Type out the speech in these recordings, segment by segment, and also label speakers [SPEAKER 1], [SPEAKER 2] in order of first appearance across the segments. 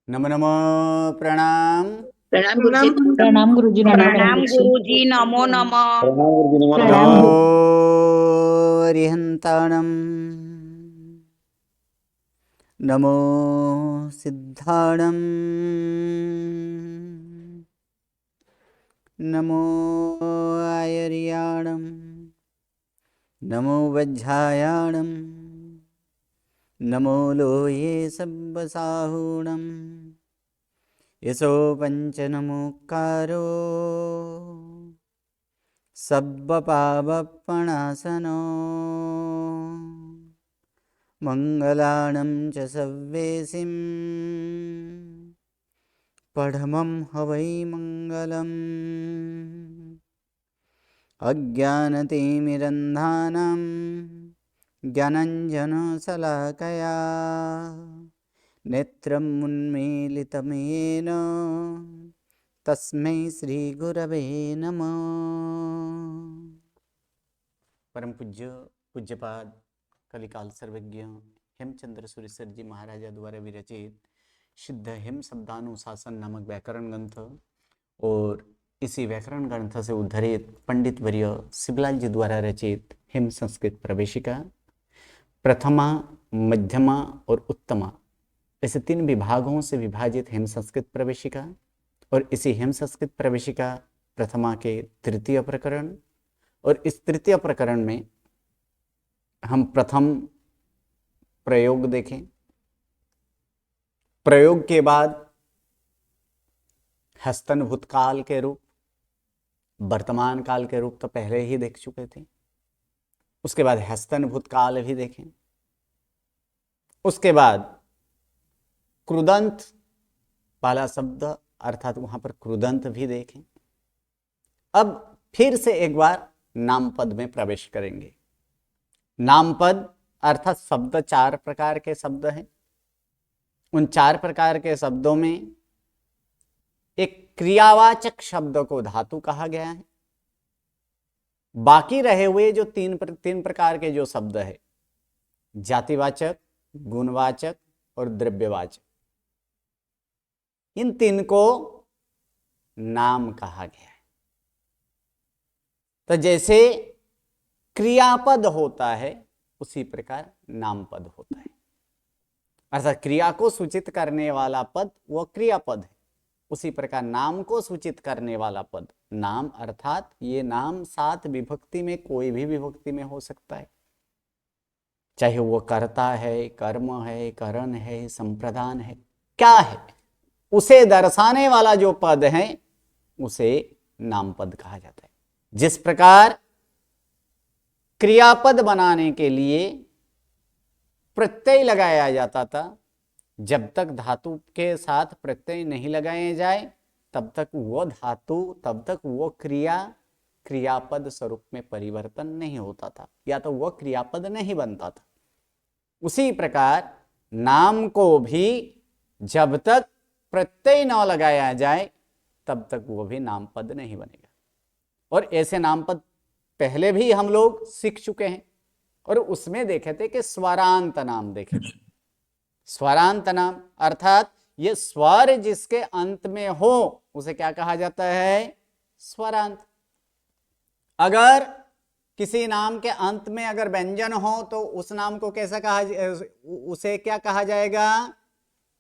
[SPEAKER 1] नमो नमो प्रणाम।
[SPEAKER 2] प्रणाम गुरुजी।
[SPEAKER 3] प्रणाम गुरुजी,
[SPEAKER 2] प्रणाम गुरुजी, नमो नमः।
[SPEAKER 3] प्रणाम
[SPEAKER 1] नमो
[SPEAKER 3] गुरुजी।
[SPEAKER 1] अरिहन्ताणं नमो सिद्धाणं नमो आयर्याणं नमो वज्झायाणं नमो लोये सब्बसाहूणं यशो पञ्चनमुक्कारो सब्बपावपणासनो मङ्गलानं च सव्वेसिं पढमं हवै मङ्गलम् अज्ञानतिमिरन्धानां ज्ञानाञ्जनशलाकया नेत्रम् उन्मीलितं येन तस्मै श्रीगुरवे नमः। परम पूज्य पूज्यपाद कलिकाल सर्वज्ञ हेमचंद्र सुरेश्वर जी महाराजा द्वारा विरचित सिद्ध हेम शब्दानुशासन नामक व्याकरण ग्रंथ और इसी व्याकरण ग्रंथ से उद्धरित पंडित वर्य शिवलाल जी द्वारा रचित हेम संस्कृत प्रवेशिका प्रथमा, मध्यमा और उत्तमा ऐसे 3 विभागों से विभाजित हेम संस्कृत प्रवेशिका और इसी हेम संस्कृत प्रवेशिका प्रथमा के तृतीय प्रकरण और इस तृतीय प्रकरण में हम प्रथम प्रयोग देखें। प्रयोग के बाद हस्तन भूतकाल के रूप, वर्तमान काल के रूप तो पहले ही देख चुके थे। उसके बाद हस्तन भूतकाल भी देखें। उसके बाद क्रुदंत वाला शब्द अर्थात वहां पर क्रुदंत भी देखें। अब फिर से एक बार नाम पद में प्रवेश करेंगे। नाम पद अर्थात शब्द 4 प्रकार के शब्द हैं। उन 4 प्रकार के शब्दों में एक क्रियावाचक शब्द को धातु कहा गया है। बाकी रहे हुए जो तीन प्रकार के जो शब्द है, जातिवाचक, गुणवाचक और द्रव्यवाचक, इन 3 को नाम कहा गया है। तो जैसे क्रियापद होता है उसी प्रकार नाम पद होता है। अर्थात क्रिया को सूचित करने वाला पद वो क्रियापद है। उसी प्रकार नाम को सूचित करने वाला पद नाम, अर्थात ये नाम 7 विभक्ति में कोई भी विभक्ति में हो सकता है। चाहे वो कर्ता है, कर्म है, करण है, संप्रदान है, क्या है, उसे दर्शाने वाला जो पद है उसे नाम पद कहा जाता है। जिस प्रकार क्रियापद बनाने के लिए प्रत्यय लगाया जाता था, जब तक धातु के साथ प्रत्यय नहीं लगाए जाए तब तक वो धातु, तब तक वो क्रिया क्रियापद स्वरूप में परिवर्तन नहीं होता था, या तो वो क्रियापद नहीं बनता था। उसी प्रकार नाम को भी जब तक प्रत्यय न लगाया जाए तब तक वो भी नामपद नहीं बनेगा। और ऐसे नामपद पहले भी हम लोग सीख चुके हैं और उसमें देखे थे कि स्वरांत नाम देखे थे। स्वरांत नाम अर्थात ये स्वर जिसके अंत में हो उसे क्या कहा जाता है? स्वरांत। अगर किसी नाम के अंत में अगर व्यंजन हो तो उस नाम को कैसा कहा, उसे क्या कहा जाएगा?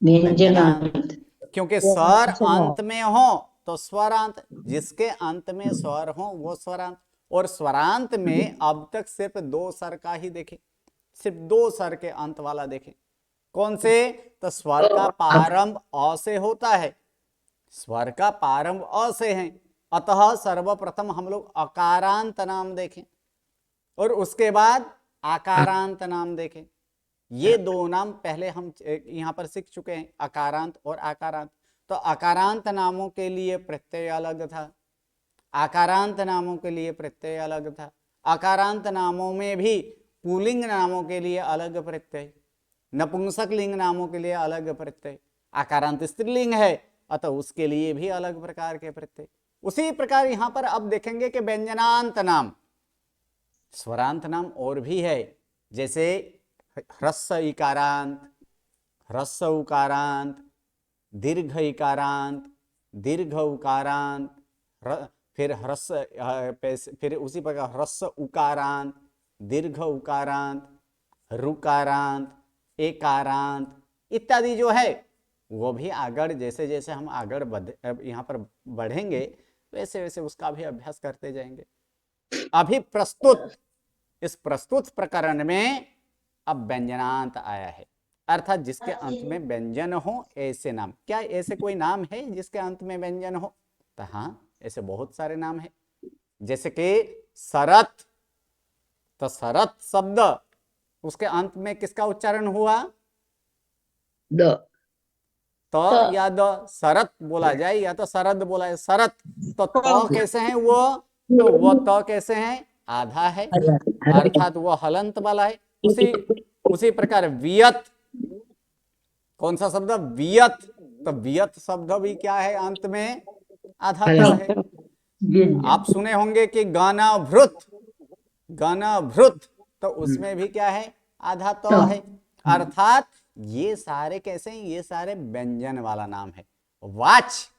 [SPEAKER 1] व्यंजनांत। क्योंकि स्वर अंत में हो तो स्वरांत, जिसके अंत में स्वर हो वो स्वरांत। और स्वरांत में अब तक सिर्फ 2 स्वर का ही देखे, सिर्फ 2 स्वर के अंत वाला देखे। कौन से? तो स्वर का प्रारंभ अ से होता है, स्वर का प्रारंभ अ से है। अतः सर्वप्रथम हम लोग अकारांत नाम देखें और उसके बाद आकारांत नाम देखें। ये 2 नाम पहले हम यहां पर सीख चुके हैं, अकारांत और आकारांत। तो अकारांत नामों के लिए प्रत्यय अलग था, आकारांत नामों के लिए प्रत्यय अलग था। आकारांत नामों में भी पुल्लिंग नामों के लिए अलग प्रत्यय, नपुंसक लिंग नामों के लिए अलग प्रत्यय। आकारांत स्त्रीलिंग है अतः उसके लिए भी अलग प्रकार के प्रत्यय। उसी प्रकार यहां पर अब देखेंगे कि व्यंजनांत नाम, स्वरांत नाम और भी है, जैसे ह्रस्व इकारांत, ह्रस्व उकारांत, दीर्घ इकारांत, दीर्घ उकारांत, फिर फिर उसी प्रकार ह्रस्व उकारांत, दीर्घ उकारांत, ऋकारांत, एकारांत इत्यादि जो है वो भी आगे जैसे जैसे हम आगे यहाँ पर बढ़ेंगे वैसे वैसे उसका भी अभ्यास करते जाएंगे। अभी इस प्रस्तुत प्रकरण में अब व्यंजनांत आया है, अर्थात जिसके अंत में व्यंजन हो ऐसे नाम। क्या ऐसे कोई नाम है जिसके अंत में व्यंजन हो? तो हाँ, ऐसे बहुत सारे नाम है। जैसे कि शरत, तो शरत शब्द उसके अंत में किसका उच्चारण हुआ? तो या द शरत बोला जाए या तो शरद बोला है। शरत तो कैसे हैं वो? तो वो तो कैसे हैं? आधा है, अर्थात वो हलंत वाला है। उसी प्रकार वियत, कौन सा शब्द? वियत। तो वियत शब्द भी क्या है? अंत में आधा तो है। आप सुने होंगे कि गाना भृत, गाना भृत, तो उसमें भी क्या है? आधा तो है। अर्थात ये सारे कैसे हैं? ये सारे व्यंजन वाला नाम है। वाच,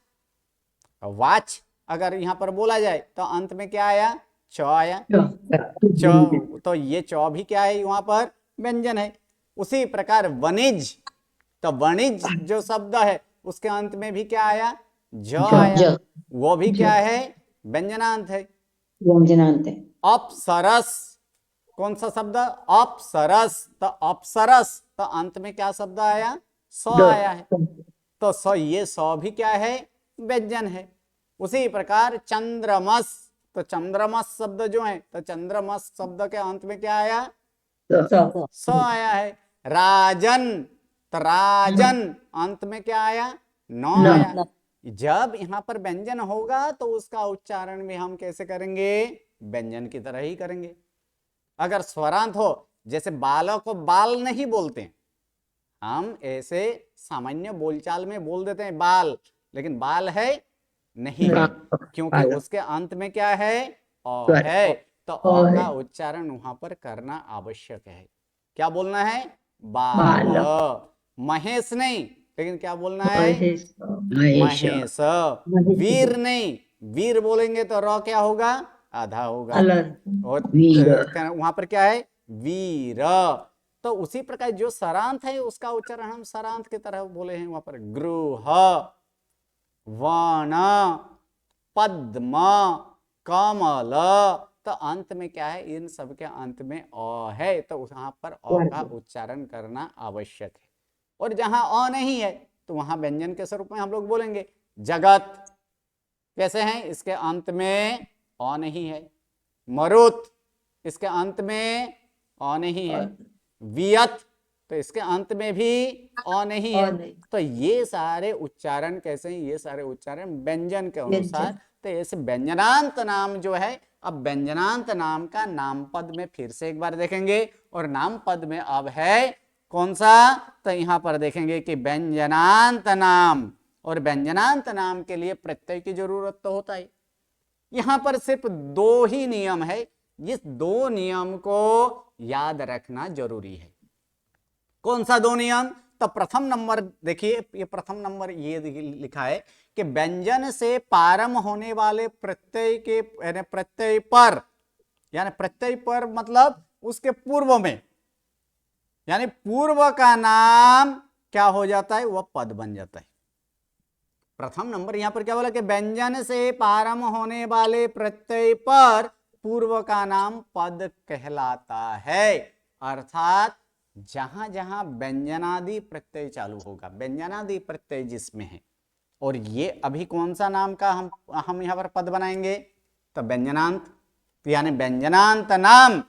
[SPEAKER 1] वाच अगर यहां पर बोला जाए तो अंत में क्या आया? च आया। च, तो ये च भी क्या है? वहां पर व्यंजन है। उसी प्रकार वणिज, तो वणिज जो शब्द है उसके अंत में भी क्या आया? ज आया। वो भी क्या है? व्यंजनांत है।
[SPEAKER 3] व्यंजनांत है।
[SPEAKER 1] अप्सरस, कौन सा शब्द? अप्सरस, तो अप्सरस तो अंत में क्या शब्द आया? स आया है। तो स, ये स भी क्या है? व्यंजन है। उसी प्रकार चंद्रमस, तो चंद्रमस शब्द जो है तो चंद्रमस शब्द के अंत में क्या आया? स आया है। राजन, तो राजन अंत में क्या आया? न आया। जब यहां पर व्यंजन होगा तो उसका उच्चारण भी हम कैसे करेंगे? व्यंजन की तरह ही करेंगे। अगर स्वरांत हो, जैसे बालों को बाल नहीं बोलते, हम ऐसे सामान्य बोलचाल में बोल देते हैं बाल, लेकिन बाल है नहीं है, क्योंकि उसके अंत में क्या है? अ है। तो अ का उच्चारण वहां पर करना आवश्यक है। क्या बोलना है? बाल। महेश नहीं, लेकिन क्या बोलना है? महेश। वीर नहीं, वीर बोलेंगे तो र क्या होगा? आधा होगा। और वहां पर क्या है? वीर। तो उसी प्रकार जो सरांत है उसका उच्चारण हम सरांत की तरह बोले हैं वहां पर। गृह, वन, पद्म, कमल, तो अंत में क्या है? इन सब के अंत में अ है, तो वहां पर अ का उच्चारण करना आवश्यक है। और जहां अ नहीं है तो वहां व्यंजन के स्वरूप में हम लोग बोलेंगे। जगत कैसे हैं? इसके अंत में अ नहीं है। मरुत, इसके अंत में अ नहीं है। वियत, तो इसके अंत में भी अ नहीं है। तो ये सारे उच्चारण कैसे हैं? ये सारे उच्चारण व्यंजन के अनुसार। तो ऐसे व्यंजनांत नाम जो है, अब व्यंजनांत नाम का नाम पद में फिर से एक बार देखेंगे। और नाम पद में अब है कौन सा? तो यहां पर देखेंगे कि व्यंजनांत नाम, और व्यंजनांत नाम के लिए प्रत्यय की जरूरत तो होता है। यहां पर सिर्फ दो ही नियम है, इस दो नियम को याद रखना जरूरी है। कौन सा दो नियम? तो प्रथम नंबर देखिए, ये प्रथम नंबर ये लिखा है कि व्यंजन से पारम होने वाले प्रत्यय के प्रत्यय पर, यानी प्रत्यय पर मतलब उसके पूर्व में, यानी पूर्व का नाम क्या हो जाता है? वह पद बन जाता है। प्रथम नंबर यहां पर क्या बोला कि व्यंजन से पारम होने वाले प्रत्यय पर पूर्व का नाम पद कहलाता है। अर्थात जहां जहां व्यंजनादि प्रत्यय चालू होगा, व्यंजनादि प्रत्यय जिसमें है, और ये अभी कौन सा नाम का हम यहां पर पद बनाएंगे? तो व्यंजनांत, यानी व्यंजनांत नाम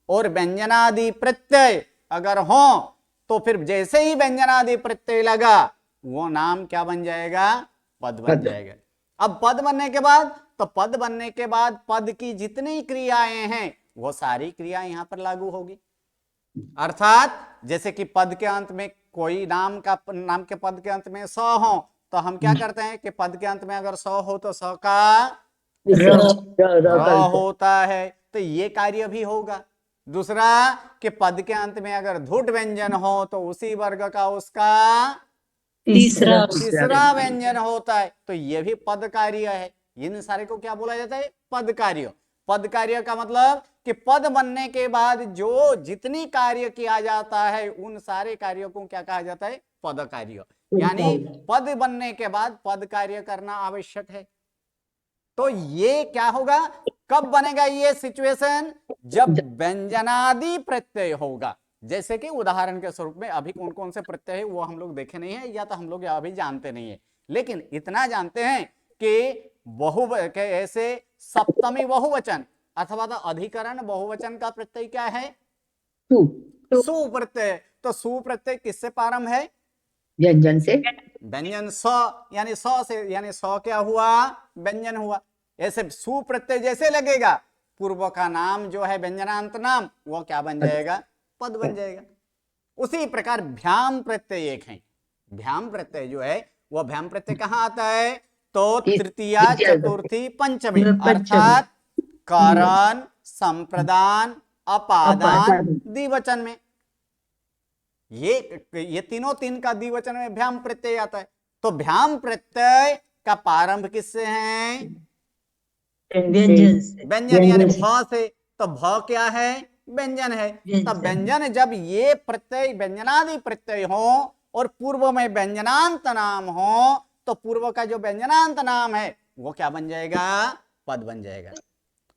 [SPEAKER 1] और व्यंजनादि प्रत्यय अगर हो तो फिर जैसे ही व्यंजनादि प्रत्यय लगा वो नाम क्या बन जाएगा? पद बन जाएगा। अब पद बनने के बाद, तो पद बनने के बाद पद की जितनी क्रियाएं हैं वो सारी क्रिया यहां पर लागू होगी। अर्थात जैसे कि पद के अंत में कोई नाम के पद के अंत में स हो, तो हम क्या करते हैं कि पद के अंत में अगर स हो तो स का र होता है, तो ये कार्य भी होगा। दूसरा कि पद के अंत में अगर धुट व्यंजन हो तो उसी वर्ग का उसका
[SPEAKER 2] तीसरा
[SPEAKER 1] तीसरा व्यंजन होता है। तो ये भी पद कार्य है। इन सारे को क्या बोला जाता है? पद कार्य। पद कार्य का मतलब कि पद बनने के बाद जो जितनी कार्य किया जाता है उन सारे कार्यों को क्या कहा जाता है? पद कार्य। यानी पद बनने के बाद पद कार्य करना आवश्यक है। तो ये क्या होगा? कब बनेगा ये सिचुएशन? जब व्यंजनादि प्रत्यय होगा। जैसे कि उदाहरण के स्वरूप में अभी कौन कौन से प्रत्यय है वो हम लोग देखे नहीं है, या तो हम लोग अभी जानते नहीं है, लेकिन इतना जानते हैं कि के ऐसे सप्तमी बहुवचन अथवा तो अधिकरण बहुवचन का प्रत्यय क्या है? सु प्रत्यय। तो सु प्रत्यय किससे प्रारंभ है?
[SPEAKER 3] व्यंजन से।
[SPEAKER 1] व्यंजन स, यानी स से, यानी स क्या हुआ? व्यंजन हुआ। ऐसे सु प्रत्यय जैसे लगेगा, पूर्व का नाम जो है व्यंजनांत नाम, वो क्या बन जाएगा? पद बन जाएगा। उसी प्रकार भ्याम प्रत्यय एक है। भ्याम प्रत्यय जो है वो भ्याम प्रत्यय कहाँ आता है? तो तृतीया, चतुर्थी, पंचमी, अर्थात कारण, संप्रदान, अपादान, द्विवचन में। ये तीनों तीन का द्विवचन में भ्याम प्रत्यय आता है। तो भ्याम प्रत्यय का प्रारंभ किससे है? व्यंजन, यानी भ से। तो भ क्या है? व्यंजन है। तब व्यंजन, जब ये प्रत्यय व्यंजनादि प्रत्यय हो और पूर्व में व्यंजनांत नाम हो, तो पूर्व का जो व्यंजनांत नाम है वो क्या बन जाएगा? पद बन जाएगा।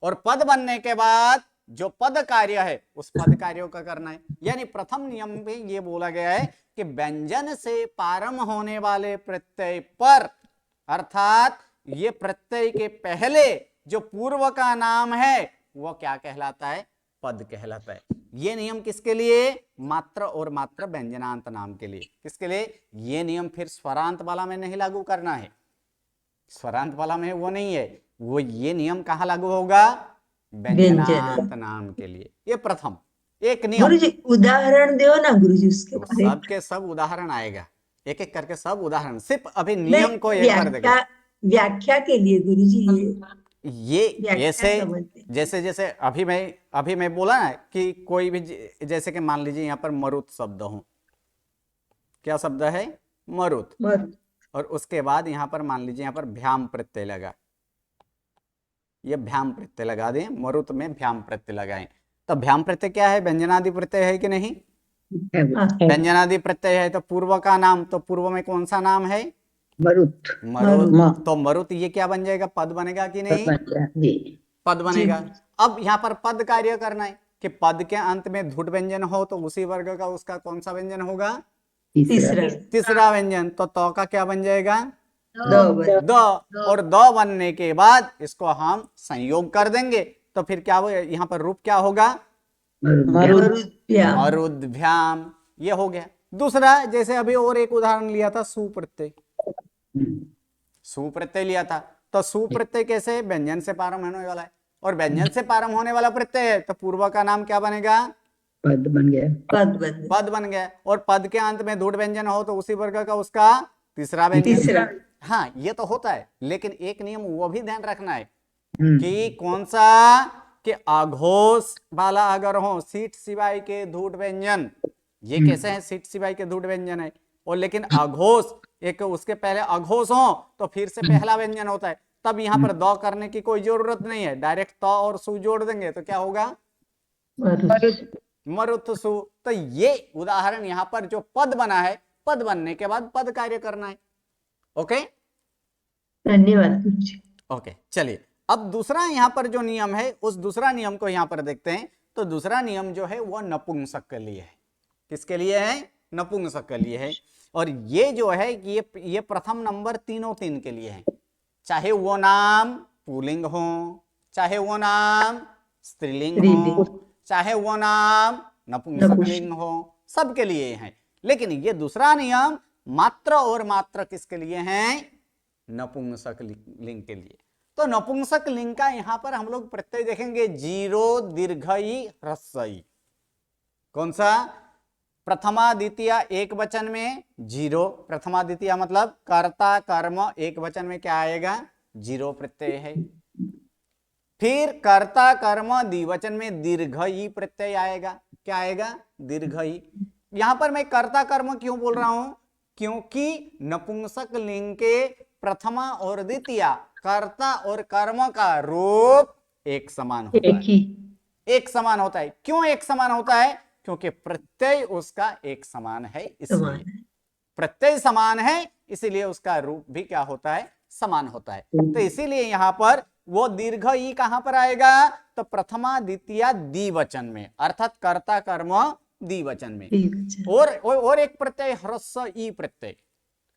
[SPEAKER 1] और पद बनने के बाद जो पद कार्य है उस पद कार्यों का करना है। यानी प्रथम नियम में ये बोला गया है कि व्यंजन से प्रारंभ होने वाले प्रत्यय पर, अर्थात ये प्रत्यय के पहले जो पूर्व का नाम है वो क्या कहलाता है? पद कहलाता है। ये नियम किसके लिए? मात्र और मात्र व्यंजनांत नाम के लिए। किसके लिए? ये नियम फिर स्वरांत वाला में नहीं लागू करना है। स्वरांत वाला में वो नहीं है। वो ये नियम कहाँ लागू होगा? व्यंजनांत नाम के लिए। ये प्रथम एक नियम।
[SPEAKER 4] गुरुजी उदाहरण दो ना गुरुजी उसके
[SPEAKER 1] तो
[SPEAKER 4] बारे में।
[SPEAKER 1] सबके सब उदाहरण आएगा, एक एक करके सब उदाहरण। सिर्फ अभी नियम को एक बार देखो।
[SPEAKER 4] व्याख्या के लिए गुरुजी
[SPEAKER 1] ये
[SPEAKER 4] व्याख्या
[SPEAKER 1] ऐसे
[SPEAKER 4] समझते हैं।
[SPEAKER 1] जैसे जैसे अभी मैं बोला ना कि कोई भी जैसे कि मान लीजिए यहाँ पर मरुत शब्द हो। क्या शब्द है? मरुत। और उसके बाद यहाँ पर मान लीजिए यहाँ पर भ्याम प्रत्यय लगा, ये भ्याम प्रत्यय लगा दें, मरुत में भ्याम प्रत्यय लगाएं। तो भ्याम प्रत्यय क्या है? व्यंजनादि प्रत्यय है कि नहीं? व्यंजनादि प्रत्यय है। तो पूर्व का नाम, तो पूर्व में कौन सा नाम है?
[SPEAKER 3] मरुत।
[SPEAKER 1] मरुत। तो मरुत ये क्या बन जाएगा? पद बनेगा कि नहीं? पद बनेगा। अब यहाँ पर पद कार्य करना है कि पद के अंत में धुट व्यंजन हो तो उसी वर्ग का उसका कौन सा व्यंजन होगा? तीसरा व्यंजन। तो का क्या बन जाएगा? द। और द बनने के बाद इसको हम संयोग कर देंगे तो फिर क्या हो? यहाँ पर रूप क्या होगा? मरुद्भ्याम। ये हो गया। दूसरा, जैसे अभी और एक उदाहरण लिया था, सुप्रत्यय। सुप्रत्यय लिया था। तो सुप्रत्यय कैसे? व्यंजन से प्रारंभ होने वाला है, और व्यंजन से प्रारंभ होने वाला प्रत्यय है तो पूर्व का नाम क्या बनेगा?
[SPEAKER 3] पद बन गया।
[SPEAKER 4] पद
[SPEAKER 1] बन गया। और पद के अंत में धुट व्यंजन हो तो उसी वर्ग का उसका तीसरा व्यंजन। हाँ, ये तो होता है, लेकिन एक नियम वो भी ध्यान रखना है कि कौन सा? कि अघोष वाला अगर हो, सीट सिवाय के धूट व्यंजन। ये कैसे है? सीट सिवाय के धूट व्यंजन है, और लेकिन अघोष एक उसके पहले अघोष हो तो फिर से पहला व्यंजन होता है। तब यहाँ पर द करने की कोई जरूरत नहीं है, डायरेक्ट त और सु जोड़ देंगे तो क्या होगा? मरुत सु। तो ये उदाहरण यहाँ पर जो पद बना है, पद बनने के बाद पद कार्य करना है। ओके,
[SPEAKER 4] धन्यवाद।
[SPEAKER 1] ओके, चलिए अब दूसरा यहाँ पर जो नियम है उस दूसरा नियम को यहाँ पर देखते हैं। तो दूसरा नियम जो है वो नपुंसक के लिए है। किसके लिए है? नपुंसक के लिए है। और ये जो है ये प्रथम नंबर तीनों तीन के लिए है। चाहे वो नाम पुल्लिंग हो, चाहे वो नाम स्त्रीलिंग हो, चाहे वो नाम नपुंसकलिंग हो, सबके लिए है। लेकिन ये दूसरा नियम मात्र और मात्र किसके लिए है? नपुंसक लिंग के लिए। तो नपुंसक लिंग का यहां पर हम लोग प्रत्यय देखेंगे, जीरो, दीर्घई, ह्रस्वई। कौन सा? प्रथमा द्वितीया एक वचन में जीरो। प्रथमा द्वितीया मतलब कर्ता कर्म एक वचन में क्या आएगा? जीरो प्रत्यय है। फिर कर्ता कर्म द्विवचन में दीर्घई प्रत्यय आएगा। क्या आएगा? दीर्घई। यहां पर मैं कर्ता कर्म क्यों बोल रहा हूं? क्योंकि नपुंसक लिंग के प्रथमा और द्वितीया कर्ता और कर्म का रूप एक समान होता
[SPEAKER 3] एक
[SPEAKER 1] है।
[SPEAKER 3] ही
[SPEAKER 1] एक समान होता है। क्यों एक समान होता है? क्योंकि प्रत्यय उसका एक समान है,
[SPEAKER 4] समान
[SPEAKER 1] इसलिए
[SPEAKER 4] है।
[SPEAKER 1] प्रत्यय समान है, इसीलिए उसका रूप भी क्या होता है? समान होता है। तो इसीलिए यहां पर वो दीर्घ ई कहां पर आएगा? तो प्रथमा द्वितीया द्विवचन में, अर्थात कर्ता कर्म द्विवचन में।
[SPEAKER 4] ठीक है।
[SPEAKER 1] और एक प्रत्यय ह्रस्व ई प्रत्यय।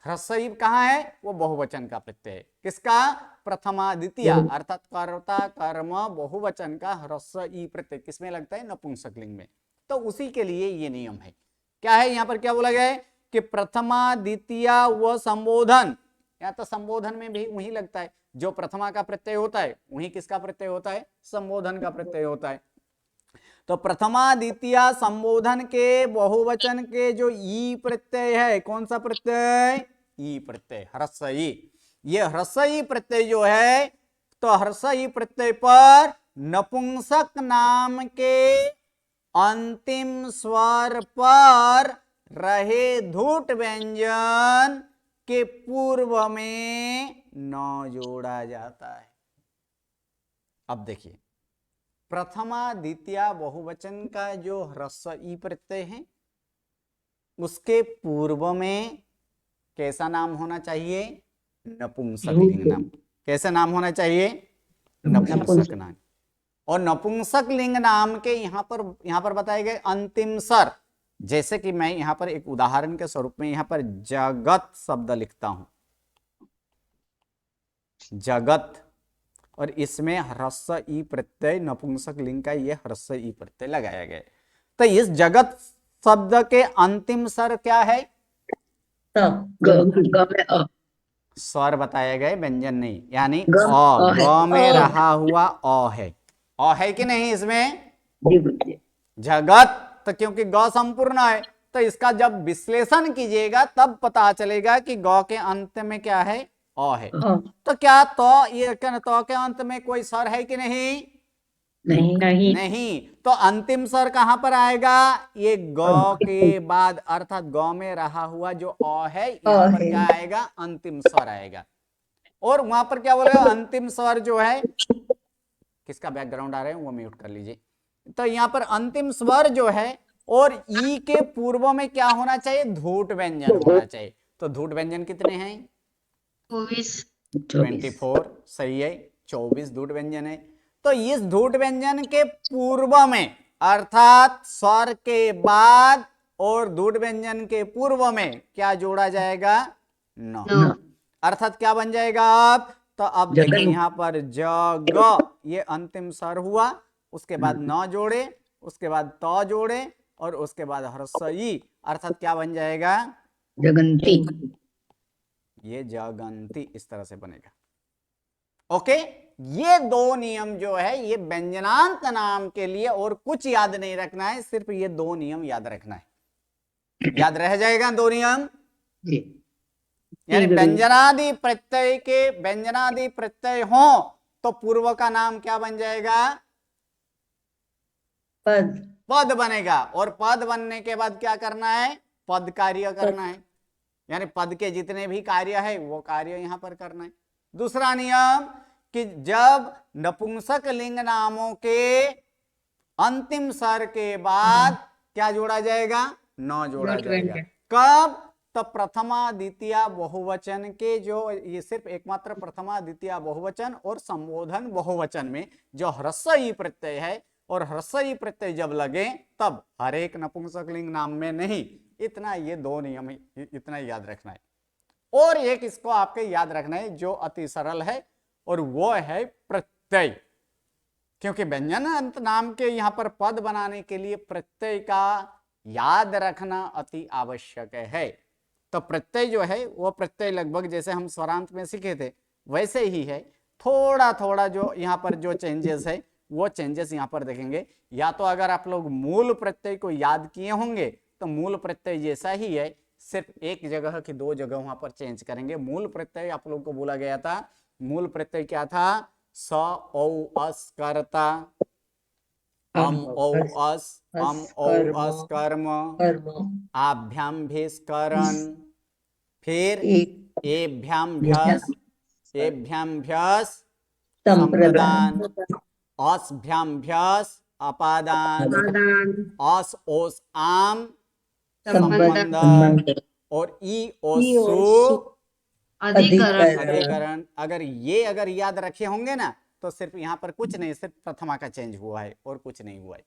[SPEAKER 1] ह्रस्व ई कहां है? वो बहुवचन का प्रत्यय है। किसका? प्रथमा द्वितीया अर्थात कर्ता कर्म बहुवचन का ह्रस्व ई प्रत्यय किसमें लगता है? नपुंसक लिंग में। तो उसी के लिए ये नियम है। क्या है यहां पर? क्या बोला गया है कि प्रथमा द्वितीया व संबोधन, या तो संबोधन में भी वही लगता है, जो प्रथमा का प्रत्यय होता है वही किसका प्रत्यय होता है? संबोधन का प्रत्यय होता है। तो प्रथमा द्वितीया संबोधन के बहुवचन के जो ई प्रत्यय है, कौन सा प्रत्यय? ई प्रत्यय, ह्रस्व ई। ये ह्रस्व ई प्रत्यय जो है, तो ह्रस्व ई प्रत्यय पर नपुंसक नाम के अंतिम स्वर पर रहे धूट व्यंजन के पूर्व में न जोड़ा जाता है। अब देखिए, प्रथमा द्वितीया बहुवचन का जो ह्रस्व ई प्रत्यय है, उसके पूर्व में कैसा नाम होना चाहिए? नपुंसक लिंग नाम। कैसा नाम होना चाहिए? नपुंसक नाम। और नपुंसक लिंग नाम के यहां पर बताए गए अंतिम स्वर, जैसे कि मैं यहां पर एक उदाहरण के स्वरूप में यहां पर जगत शब्द लिखता हूं, जगत, और इसमें ह्रस्व ई प्रत्यय नपुंसक लिंग का यह ह्रस्व ई प्रत्यय लगाया गया। तो इस जगत शब्द के अंतिम स्वर क्या है? स्वर बताए गए, व्यंजन नहीं, यानी अ। ग में रहा हुआ अ है। अ है कि नहीं इसमें? जगत, तो क्योंकि ग संपूर्ण है, तो इसका जब विश्लेषण कीजिएगा तब पता चलेगा कि ग के अंत में क्या है? अ है। तो क्या ये तो के अंत में कोई स्वर है कि नहीं?
[SPEAKER 3] नहीं।
[SPEAKER 1] नहीं। तो अंतिम स्वर कहां पर आएगा? ये ग के बाद, अर्थात ग में रहा हुआ जो अ है, यहां पर क्या आएगा? अंतिम स्वर आएगा। और वहां पर क्या बोलेगा? अंतिम स्वर जो है, किसका बैकग्राउंड आ रहा है वो म्यूट कर लीजिए। तो यहां पर अंतिम स्वर जो है, और ई के पूर्व में क्या होना चाहिए? धूट व्यंजन होना चाहिए। तो धूट व्यंजन कितने हैं? 24। सही है, 24 धूट व्यंजन है। तो इस धूट व्यंजन के पूर्व में, अर्थात स्वर के बाद और धूट व्यंजन के पूर्व में क्या जोड़ा जाएगा? न। अर्थात क्या बन जाएगा अब? तो अब देखिए यहां पर जग, ये अंतिम स्वर हुआ, उसके बाद न जोड़े, उसके बाद त जोड़े, और उसके बाद ह्रस्व ई, अर्थात क्या बन जाएगा?
[SPEAKER 3] जगंती।
[SPEAKER 1] ये जगंती इस तरह से बनेगा। ओके, ये दो नियम जो है ये व्यंजनांत नाम के लिए, और कुछ याद नहीं रखना है, सिर्फ ये दो नियम याद रखना है। याद रह जाएगा दो नियम। यानी व्यंजनादि प्रत्यय हो तो पूर्व का नाम क्या बन जाएगा? पद बनेगा। और पद बनने के बाद क्या करना है? पद कार्य करना है। यानी पद के जितने भी कार्य है वो कार्य यहां पर करना है। दूसरा नियम कि जब नपुंसक लिंग नामों के अंतिम स्वर के बाद क्या जोड़ा जाएगा? न जोड़ा जाएगा। कब? तो प्रथमा द्वितीया बहुवचन के जो, ये सिर्फ एकमात्र प्रथमा द्वितीया बहुवचन और संबोधन बहुवचन में जो ह्रस्व ई प्रत्यय है, और ह्रस्व ई प्रत्यय जब लगे तब, हर एक नपुंसक लिंग नाम में नहीं। इतना, ये दो नियम इतना याद रखना है। और एक इसको आपके याद रखना है जो अति सरल है, और वो है प्रत्यय। क्योंकि व्यंजनांत नाम के यहां पर पद बनाने के लिए प्रत्यय का याद रखना अति आवश्यक है। तो प्रत्यय जो है वो प्रत्यय लगभग जैसे हम स्वरांत में सीखे थे वैसे ही है। थोड़ा थोड़ा जो यहां पर जो चेंजेस है वो चेंजेस यहां पर देखेंगे। या तो अगर आप लोग मूल प्रत्यय को याद किए होंगे तो मूल प्रत्यय जैसा ही है, सिर्फ एक जगह की दो जगह वहां पर चेंज करेंगे। मूल प्रत्यय आप लोग को बोला गया था, मूल प्रत्यय क्या था? स औ अस कर्ता, अम औ अस कर्म, आभ्याम भेष करण, फिर
[SPEAKER 4] एक
[SPEAKER 1] एभ्याम्भ्यस, एभ्याम्भ्यस
[SPEAKER 4] संप्रदान
[SPEAKER 1] संप्रदान, अस्भ्याम्भ्यस अपादान,
[SPEAKER 2] आदान
[SPEAKER 1] अस ओस आम
[SPEAKER 2] संबंध
[SPEAKER 1] संबंध, और ई ओसु
[SPEAKER 2] अधिकरण
[SPEAKER 1] अधिकरण। अगर याद रखे होंगे ना तो सिर्फ यहाँ पर कुछ नहीं, सिर्फ प्रथमा का चेंज हुआ है और कुछ नहीं हुआ है।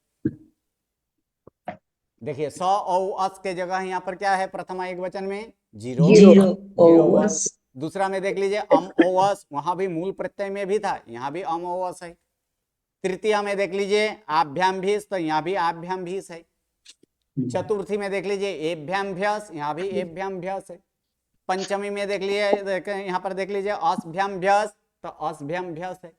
[SPEAKER 1] देखिए स और अस के जगह यहाँ पर क्या है, प्रथमा एक वचन में जीरो,
[SPEAKER 4] जीरो
[SPEAKER 1] जीरो हुआ।
[SPEAKER 4] ओवस
[SPEAKER 1] दूसरा में देख लीजिए अम ओवस, वहां भी मूल प्रत्यय में भी था, यहाँ भी अम ओवस है। तृतीया में देख लीजिए आभ्याम भीस, तो यहाँ भी आभ्याम भीस है। चतुर्थी में देख लीजिए एभ्याम्भ्यस, यहाँ भी एभ्याम्भ्यस है। पंचमी में देख लीजिए, यहाँ पर देख लीजिए अस्भ्याम्भ्यस, तो अस्भ्याम्भ्यस है।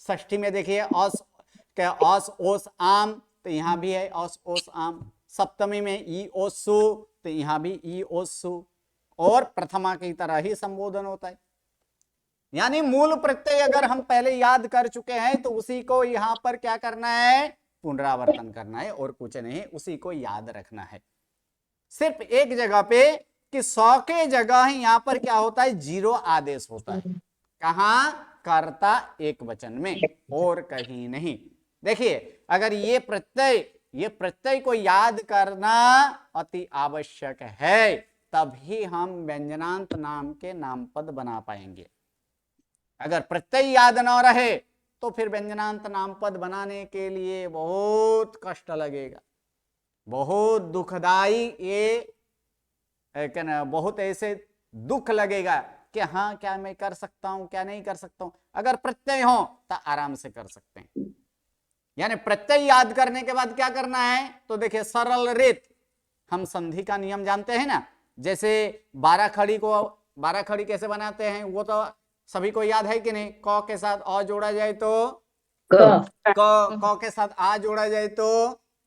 [SPEAKER 1] षष्ठी में देखिए अस ओस आम, तो यहाँ भी है अस ओस आम। सप्तमी में ई ओसु, तो यहाँ भी ई ओसु, और प्रथमा की तरह ही संबोधन होता है। यानी मूल प्रत्यय अगर हम पहले याद कर चुके हैं तो उसी को यहाँ पर क्या करना है, पुनरावर्तन करना है और कुछ नहीं, उसी को याद रखना है। सिर्फ एक जगह पे कि 100 के जगह यहाँ पर क्या होता है, जीरो आदेश होता है। कहां, कर्ता एक वचन में, और कहीं नहीं। देखिए अगर ये प्रत्यय को याद करना अति आवश्यक है, तभी हम व्यंजनांत नाम के नामपद बना पाएंगे। अगर प्रत्यय याद न रहे तो फिर व्यंजनांत नामपद बनाने के लिए बहुत कष्ट लगेगा, बहुत दुखदाई, ये बहुत ऐसे दुख लगेगा कि हाँ क्या मैं कर सकता हूं, क्या नहीं कर सकता हूं। अगर प्रत्यय हो तो आराम से कर सकते हैं। यानी प्रत्यय याद करने के बाद क्या करना है, तो देखिए सरल रेत, हम संधि का नियम जानते हैं ना। जैसे 12 खड़ी कैसे बनाते हैं वो तो सभी को याद है कि नहीं। क के साथ अ जोड़ा जाए तो क के साथ आ जोड़ा जाए तो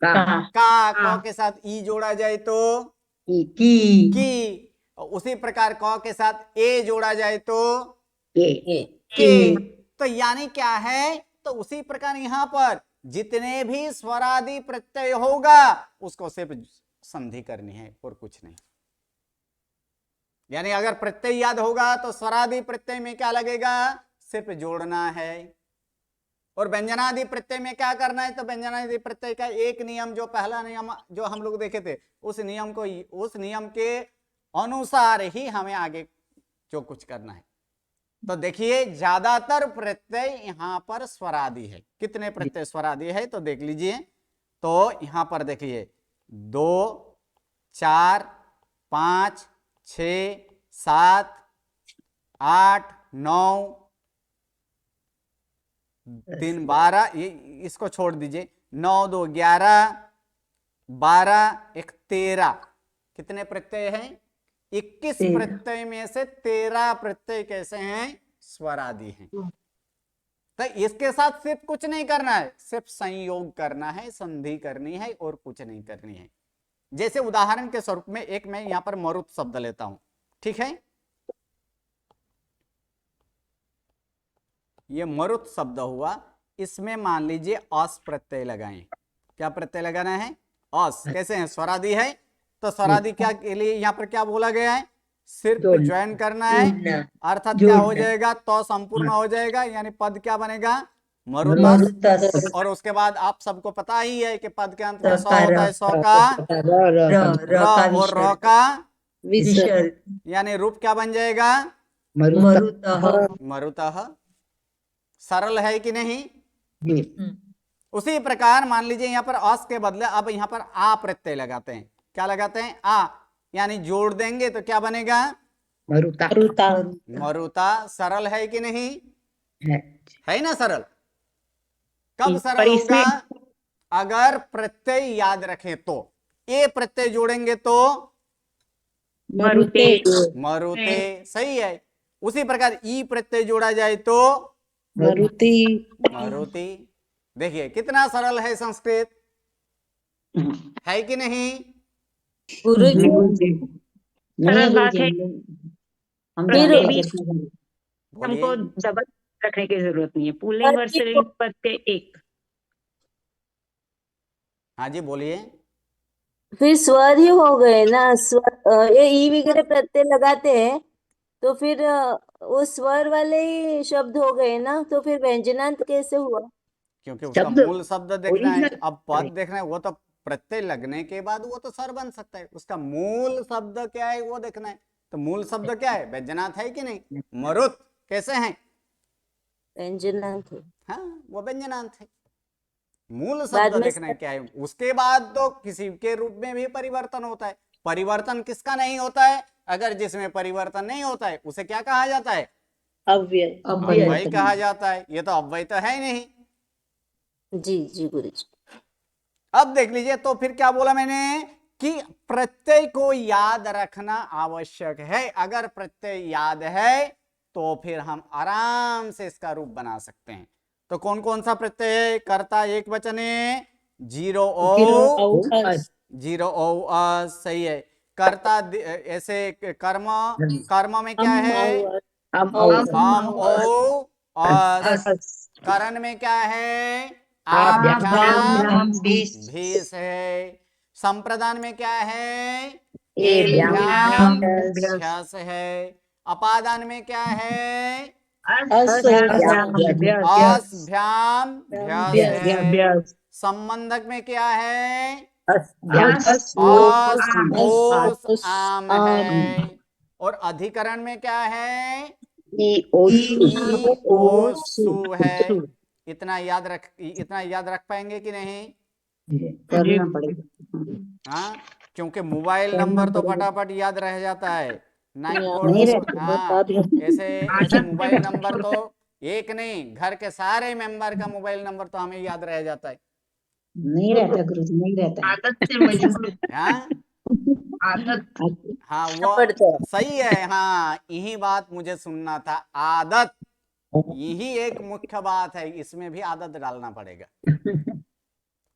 [SPEAKER 1] क के साथ ई जोड़ा जाए तो की, उसी प्रकार क के साथ ए जोड़ा जाए तो के। तो यानी क्या है, तो उसी प्रकार यहाँ पर जितने भी स्वरादि प्रत्यय होगा उसको सिर्फ संधि करनी है और कुछ नहीं। यानी अगर प्रत्यय याद होगा तो स्वरादि प्रत्यय में क्या लगेगा, सिर्फ जोड़ना है। और व्यंजनादि प्रत्यय में क्या करना है, तो व्यंजनादि प्रत्यय का एक नियम, जो पहला नियम जो हम लोग देखे थे, उस नियम के अनुसार ही हमें आगे जो कुछ करना है। तो देखिए ज्यादातर प्रत्यय यहाँ पर स्वरादि है। कितने प्रत्यय स्वरादि है तो देख लीजिए। तो यहाँ पर देखिए 2, 4, 5, 6, 7, 8, 9, 3, 12, ये इसको छोड़ दीजिए। 9, 2, 11, 12, 1, 13। कितने प्रत्यय हैं, 21 प्रत्यय में से 13 प्रत्यय कैसे हैं, स्वरादि हैं। तो इसके साथ सिर्फ कुछ नहीं करना है, सिर्फ संयोग करना है, संधि करनी है और कुछ नहीं करनी है। जैसे उदाहरण के स्वरूप में एक मैं यहां पर मरुत शब्द लेता हूं, ठीक है। ये मरुत शब्द हुआ, इसमें मान लीजिए अस प्रत्यय लगाएं। क्या प्रत्यय लगाना है, अस। कैसे है, स्वरादि है, तो स्वरादि क्या के लिए यहाँ पर क्या बोला गया है, सिर्फ ज्वाइन करना है। अर्थात क्या हो जाएगा, तो संपूर्ण हो जाएगा, यानी पद क्या बनेगा, मरुतस। और उसके बाद आप सबको पता ही है कि पद के अंत में सौ होता है, सौ का र और र का
[SPEAKER 4] विसर्ग,
[SPEAKER 1] यानी रूप क्या बन जाएगा, मरुतः। सरल है कि नहीं। उसी प्रकार मान लीजिए यहाँ पर अस के बदले अब यहाँ पर आ प्रत्यय लगाते हैं। क्या लगाते हैं, आ, यानी जोड़ देंगे तो क्या बनेगा, मरुता। सरल है कि नहीं, है ना सरल। कब सरल होगा, अगर प्रत्यय याद रखें तो। ए प्रत्यय जोड़ेंगे तो मरुते, सही है। उसी प्रकार ई प्रत्यय जोड़ा जाए तो मरुति। देखिए कितना सरल है संस्कृत, है कि नहीं।
[SPEAKER 2] सरल बात है, हमको डबल रखने की जरूरत नहीं है। पुल्लिंग और स्त्रीलिंग प्रत्यय एक।
[SPEAKER 1] हाँ जी बोलिए।
[SPEAKER 5] फिर स्वर ही हो गए ना, स्वर
[SPEAKER 4] ये ई वगैरह प्रत्यय लगाते हैं तो फिर वो स्वर वाले ही शब्द हो गए ना, तो फिर व्यंजनांत कैसे हुआ?
[SPEAKER 1] क्योंकि उसका
[SPEAKER 3] शब्द
[SPEAKER 1] मूल शब्द देखना है,
[SPEAKER 3] ओरिजिनल
[SPEAKER 1] अब पद देखना है, वो तो प्रत्यय लगने के बाद वो तो स्वर बन सकता है, उसका मूल शब्द क्या है वो देखना है। तो मूल शब्द क्या है, व्यंजनार्थ है कि नहीं। मरुत कैसे हैं,
[SPEAKER 4] व्यंजनांत है।
[SPEAKER 1] हाँ वो व्यंजनार्थ है। मूल
[SPEAKER 4] बाद
[SPEAKER 1] शब्द
[SPEAKER 4] में
[SPEAKER 1] देखना है क्या है, उसके बाद तो किसी के रूप में भी परिवर्तन होता है। परिवर्तन किसका नहीं होता है, अगर जिसमें परिवर्तन नहीं होता है उसे क्या कहा जाता है,
[SPEAKER 4] अव्यय।
[SPEAKER 1] अव्यय कहा जाता है। ये तो अव्यय तो है ही नहीं।
[SPEAKER 4] जी जी गुरु जी।
[SPEAKER 1] अब देख लीजिए, तो फिर क्या बोला मैंने कि प्रत्यय को याद रखना आवश्यक है। अगर प्रत्यय याद है तो फिर हम आराम से इसका रूप बना सकते हैं। तो कौन कौन सा प्रत्यय है, कर्ता एक वचन है, जीरो ओ, जीरो ओ सही है। कर्ता ऐसे कर्म, कर्म में क्या है,
[SPEAKER 3] हम
[SPEAKER 1] आम ओ अस।
[SPEAKER 2] अस
[SPEAKER 1] करण में क्या है,
[SPEAKER 3] आभ्याम
[SPEAKER 1] भीष है। संप्रदान में क्या है,
[SPEAKER 3] एभ्याम
[SPEAKER 1] भ्यास है। अपादान में क्या है, अस्भ्याम भ्यास है। संबंधक में क्या है, अस ओस आम है। और अधिकरण में क्या है, ई ओ सु है। इतना याद रख पाएंगे कि नहीं,
[SPEAKER 3] करना पड़ेगा।
[SPEAKER 1] हाँ क्योंकि मोबाइल
[SPEAKER 3] करना
[SPEAKER 1] नंबर तो
[SPEAKER 3] पड़ेगा।
[SPEAKER 1] फटाफट याद रह जाता है,
[SPEAKER 3] नहीं
[SPEAKER 1] 9424।
[SPEAKER 3] रहता,
[SPEAKER 1] हाँ ऐसे ऐसे मोबाइल नंबर तो एक नहीं, घर के सारे मेंबर का मोबाइल नंबर तो हमें याद रह जाता है।
[SPEAKER 3] नहीं रहता गुरुजी, नहीं रहता।
[SPEAKER 2] आदत से मजबूर।
[SPEAKER 1] हाँ
[SPEAKER 2] आदत
[SPEAKER 1] हाँ वो
[SPEAKER 4] पड़ता है।
[SPEAKER 1] सही है, हाँ यही बात मुझे सुनना था, आदत यही एक मुख्य बात है, इसमें भी आदत डालना पड़ेगा।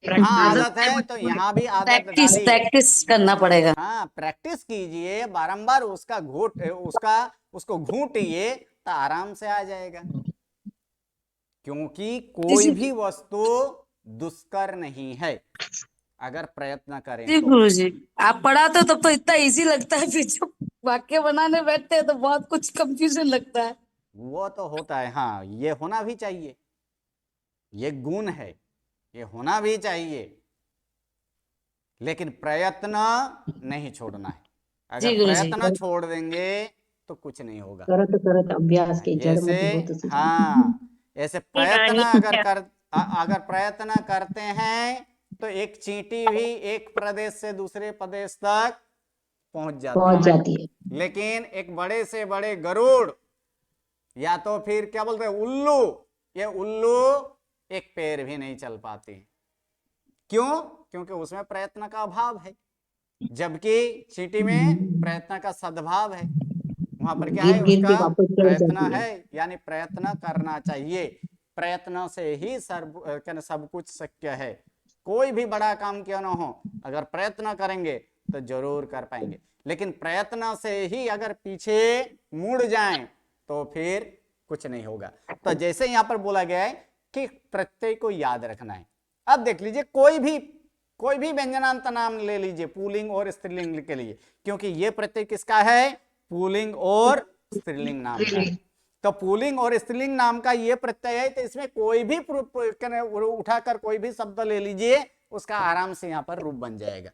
[SPEAKER 1] यहाँ आदत है तो यहाँ भी आदत डालिए।
[SPEAKER 5] प्रैक्टिस करना पड़ेगा।
[SPEAKER 1] हाँ प्रैक्टिस कीजिए बारंबार, उसका घूट उसका उसको घूटिए तो आराम से आ जाएगा। क्योंकि कोई भी वस्तु दुष्कर नहीं है अगर प्रयत्न करें
[SPEAKER 5] जी
[SPEAKER 1] तो।
[SPEAKER 5] गुरुजी, आप पढ़ाते हो तब तो इतना इजी लगता है, फिर जब वाक्य बनाने बैठते हैं तो बहुत कुछ कंफ्यूजन लगता है।
[SPEAKER 1] वो तो होता है, हाँ ये होना भी चाहिए, ये गुण है, ये होना भी चाहिए, लेकिन प्रयत्न नहीं छोड़ना है। अगर
[SPEAKER 5] जी गुरुजी।
[SPEAKER 1] प्रयत्न छोड़ देंगे तो कुछ नहीं होगा।
[SPEAKER 3] करत करत अभ्यास के जड़
[SPEAKER 1] ऐसे,
[SPEAKER 3] मति होत सिद्धि।
[SPEAKER 1] हाँ ऐसे प्रयत्न
[SPEAKER 2] नहीं,
[SPEAKER 1] अगर प्रयत्न करते हैं तो एक चींटी भी एक प्रदेश से दूसरे प्रदेश तक पहुंच जाती
[SPEAKER 3] पहुंच
[SPEAKER 1] है।
[SPEAKER 3] जाती है।
[SPEAKER 1] लेकिन एक बड़े से बड़े गरुड़ या तो फिर क्या बोलते हैं उल्लू, ये उल्लू एक पैर भी नहीं चल पाती। क्यों, क्योंकि उसमें प्रयत्न का अभाव है, जबकि चींटी में प्रयत्न का सद्भाव है। वहां पर क्या
[SPEAKER 3] गिर
[SPEAKER 1] है,
[SPEAKER 3] गिर के
[SPEAKER 1] उसका
[SPEAKER 3] वापस चढ़
[SPEAKER 1] प्रयत्न
[SPEAKER 3] जाती है।
[SPEAKER 1] है, यानी प्रयत्न करना चाहिए। प्रयत्न से ही सब कुछ शक्य है। कोई भी बड़ा काम क्यों ना हो, अगर प्रयत्न करेंगे तो जरूर कर पाएंगे। लेकिन प्रयत्न से ही अगर पीछे मुड़ जाएं तो फिर कुछ नहीं होगा। तो जैसे यहां पर बोला गया है कि प्रत्यय को याद रखना है। अब देख लीजिए, कोई भी व्यंजनांत नाम ले लीजिए पुल्लिंग और स्त्रीलिंग के लिए, क्योंकि ये प्रत्यय किसका है, पुल्लिंग और स्त्रीलिंग नाम का है। तो पुल्लिंग और स्त्रीलिंग नाम का ये प्रत्यय है, तो इसमें कोई भी उठाकर कोई भी शब्द ले लीजिए, उसका आराम से यहाँ पर रूप बन जाएगा।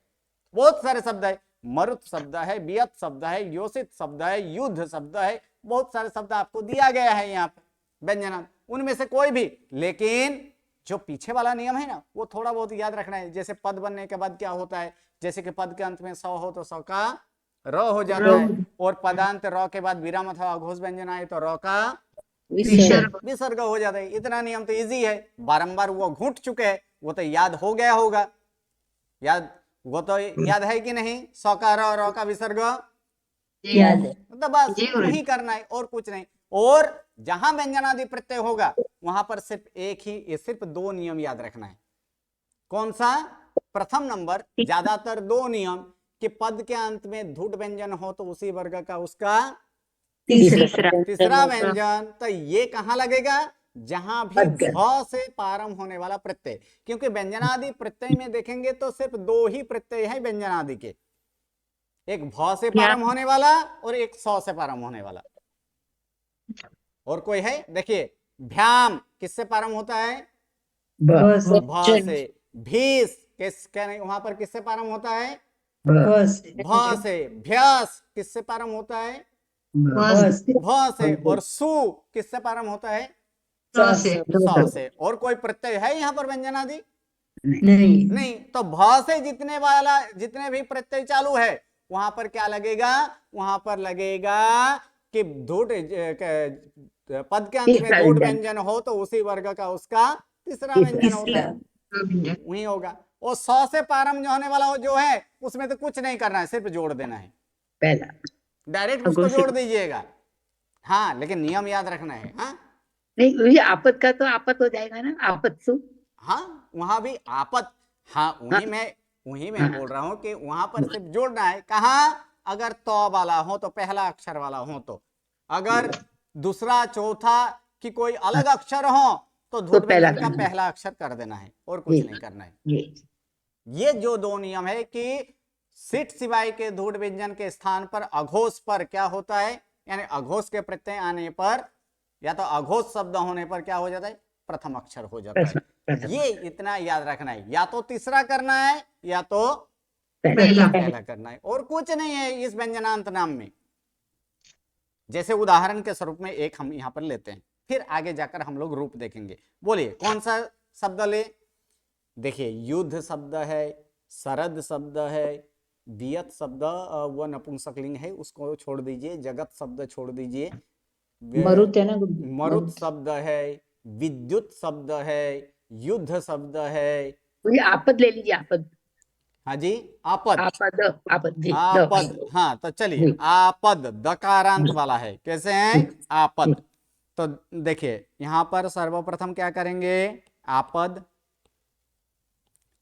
[SPEAKER 1] बहुत सारे शब्द है, मरुत शब्द है, बियत शब्द है, योषित शब्द है, युद्ध शब्द है, बहुत सारे शब्द आपको दिया गया है यहाँ पे व्यंजनांत, उनमें से कोई भी। लेकिन जो पीछे वाला नियम है ना, वो थोड़ा बहुत याद रखना है। जैसे पद बनने के बाद क्या होता है, जैसे कि पद के अंत में सौ हो तो सौ का र हो जाता है, और पदांत र के बाद विराम अथवा अघोष व्यंजन आए तो र का विसर्ग हो जाता है। इतना नियम तो इजी है, बारंबार वो घूट चुके हैं, वो तो याद हो गया होगा। याद, वो तो याद है कि नहीं, सौ का र का विसर्ग
[SPEAKER 4] याद है।
[SPEAKER 1] तो बस वही करना है और कुछ नहीं। और जहां व्यंजनादि प्रत्यय होगा वहां पर सिर्फ दो नियम याद रखना है। कौन सा, प्रथम नंबर, ज्यादातर दो नियम कि पद के अंत में धुट व्यंजन हो तो उसी वर्ग का उसका तीसरा व्यंजन। तो ये कहां लगेगा, जहां भी भ से प्रारंभ होने वाला प्रत्यय। क्योंकि व्यंजनादि प्रत्यय में देखेंगे तो सिर्फ दो ही प्रत्यय है व्यंजनादि के, एक भ से प्रारंभ होने वाला और एक स से प्रारंभ होने वाला। और कोई है? देखिए, भ्याम किससे प्रारंभ होता है?
[SPEAKER 3] बस
[SPEAKER 1] भ से। भीष वहां पर किससे प्रारंभ होता है?
[SPEAKER 3] बस
[SPEAKER 1] भ से। भ्यास किससे प्रारंभ होता है?
[SPEAKER 3] बस
[SPEAKER 1] भ से। और सु किससे प्रारंभ होता है? स से। और कोई प्रत्यय है यहाँ पर व्यंजनादि?
[SPEAKER 3] नहीं
[SPEAKER 1] नहीं। तो भ से जितने भी प्रत्यय चालू है वहां पर क्या लगेगा? वहां पर लगेगा कि धूट पद के अंत में धूट व्यंजन हो तो उसी वर्ग का उसका तीसरा व्यंजन होता है, वही होगा। और 100 से प्रारंभ जो होने वाला जो है उसमें तो कुछ नहीं करना है, सिर्फ जोड़ देना है,
[SPEAKER 3] पहला
[SPEAKER 1] डायरेक्ट उसको जोड़ दीजिएगा। हाँ, लेकिन नियम याद रखना है। हाँ
[SPEAKER 3] नहीं, आपत का तो आपत हो जाएगा ना, आपत सु।
[SPEAKER 1] हाँ, वहां भी आपत। हाँ, वही मैं बोल रहा हूं कि वहां पर सिर्फ जोड़ना है। कहाँ? अगर तो वाला हो तो पहला अक्षर वाला हो तो, अगर दूसरा चौथा की कोई अलग अक्षर हो तो धूट व्यंजन का पहला अक्षर कर देना है और कुछ नहीं करना है। ये जो दो नियम है कि सिट सिवाय के धूट व्यंजन के स्थान पर अघोष पर क्या होता है, यानी अघोष के प्रत्यय आने पर या तो अघोष शब्द होने पर क्या हो जाता है? प्रथम अक्षर हो जाता है। ये इतना याद रखना है, या तो तीसरा करना है या तो पहला करना है, और कुछ नहीं है इस व्यंजनांत नाम में। जैसे उदाहरण के स्वरूप में एक हम यहां पर लेते हैं, फिर आगे जाकर हम लोग रूप देखेंगे। बोलिए कौन सा शब्द ले? देखिए, युद्ध शब्द है, शरद शब्द है, वियत शब्द वह नपुंसकलिंग है, उसको छोड़ दीजिए। जगत शब्द छोड़ दीजिए।
[SPEAKER 3] मरुत है ना,
[SPEAKER 1] मरुत शब्द है, विद्युत शब्द है, युद्ध शब्द है।
[SPEAKER 3] आपद ले लीजिए, आपद।
[SPEAKER 1] हाँ जी, आपद।
[SPEAKER 3] आपद आपद
[SPEAKER 1] आपद। हाँ, तो चलिए, आपद दकारांत वाला है। कैसे है? आपद। तो देखिए यहां पर सर्वप्रथम क्या करेंगे? आपद।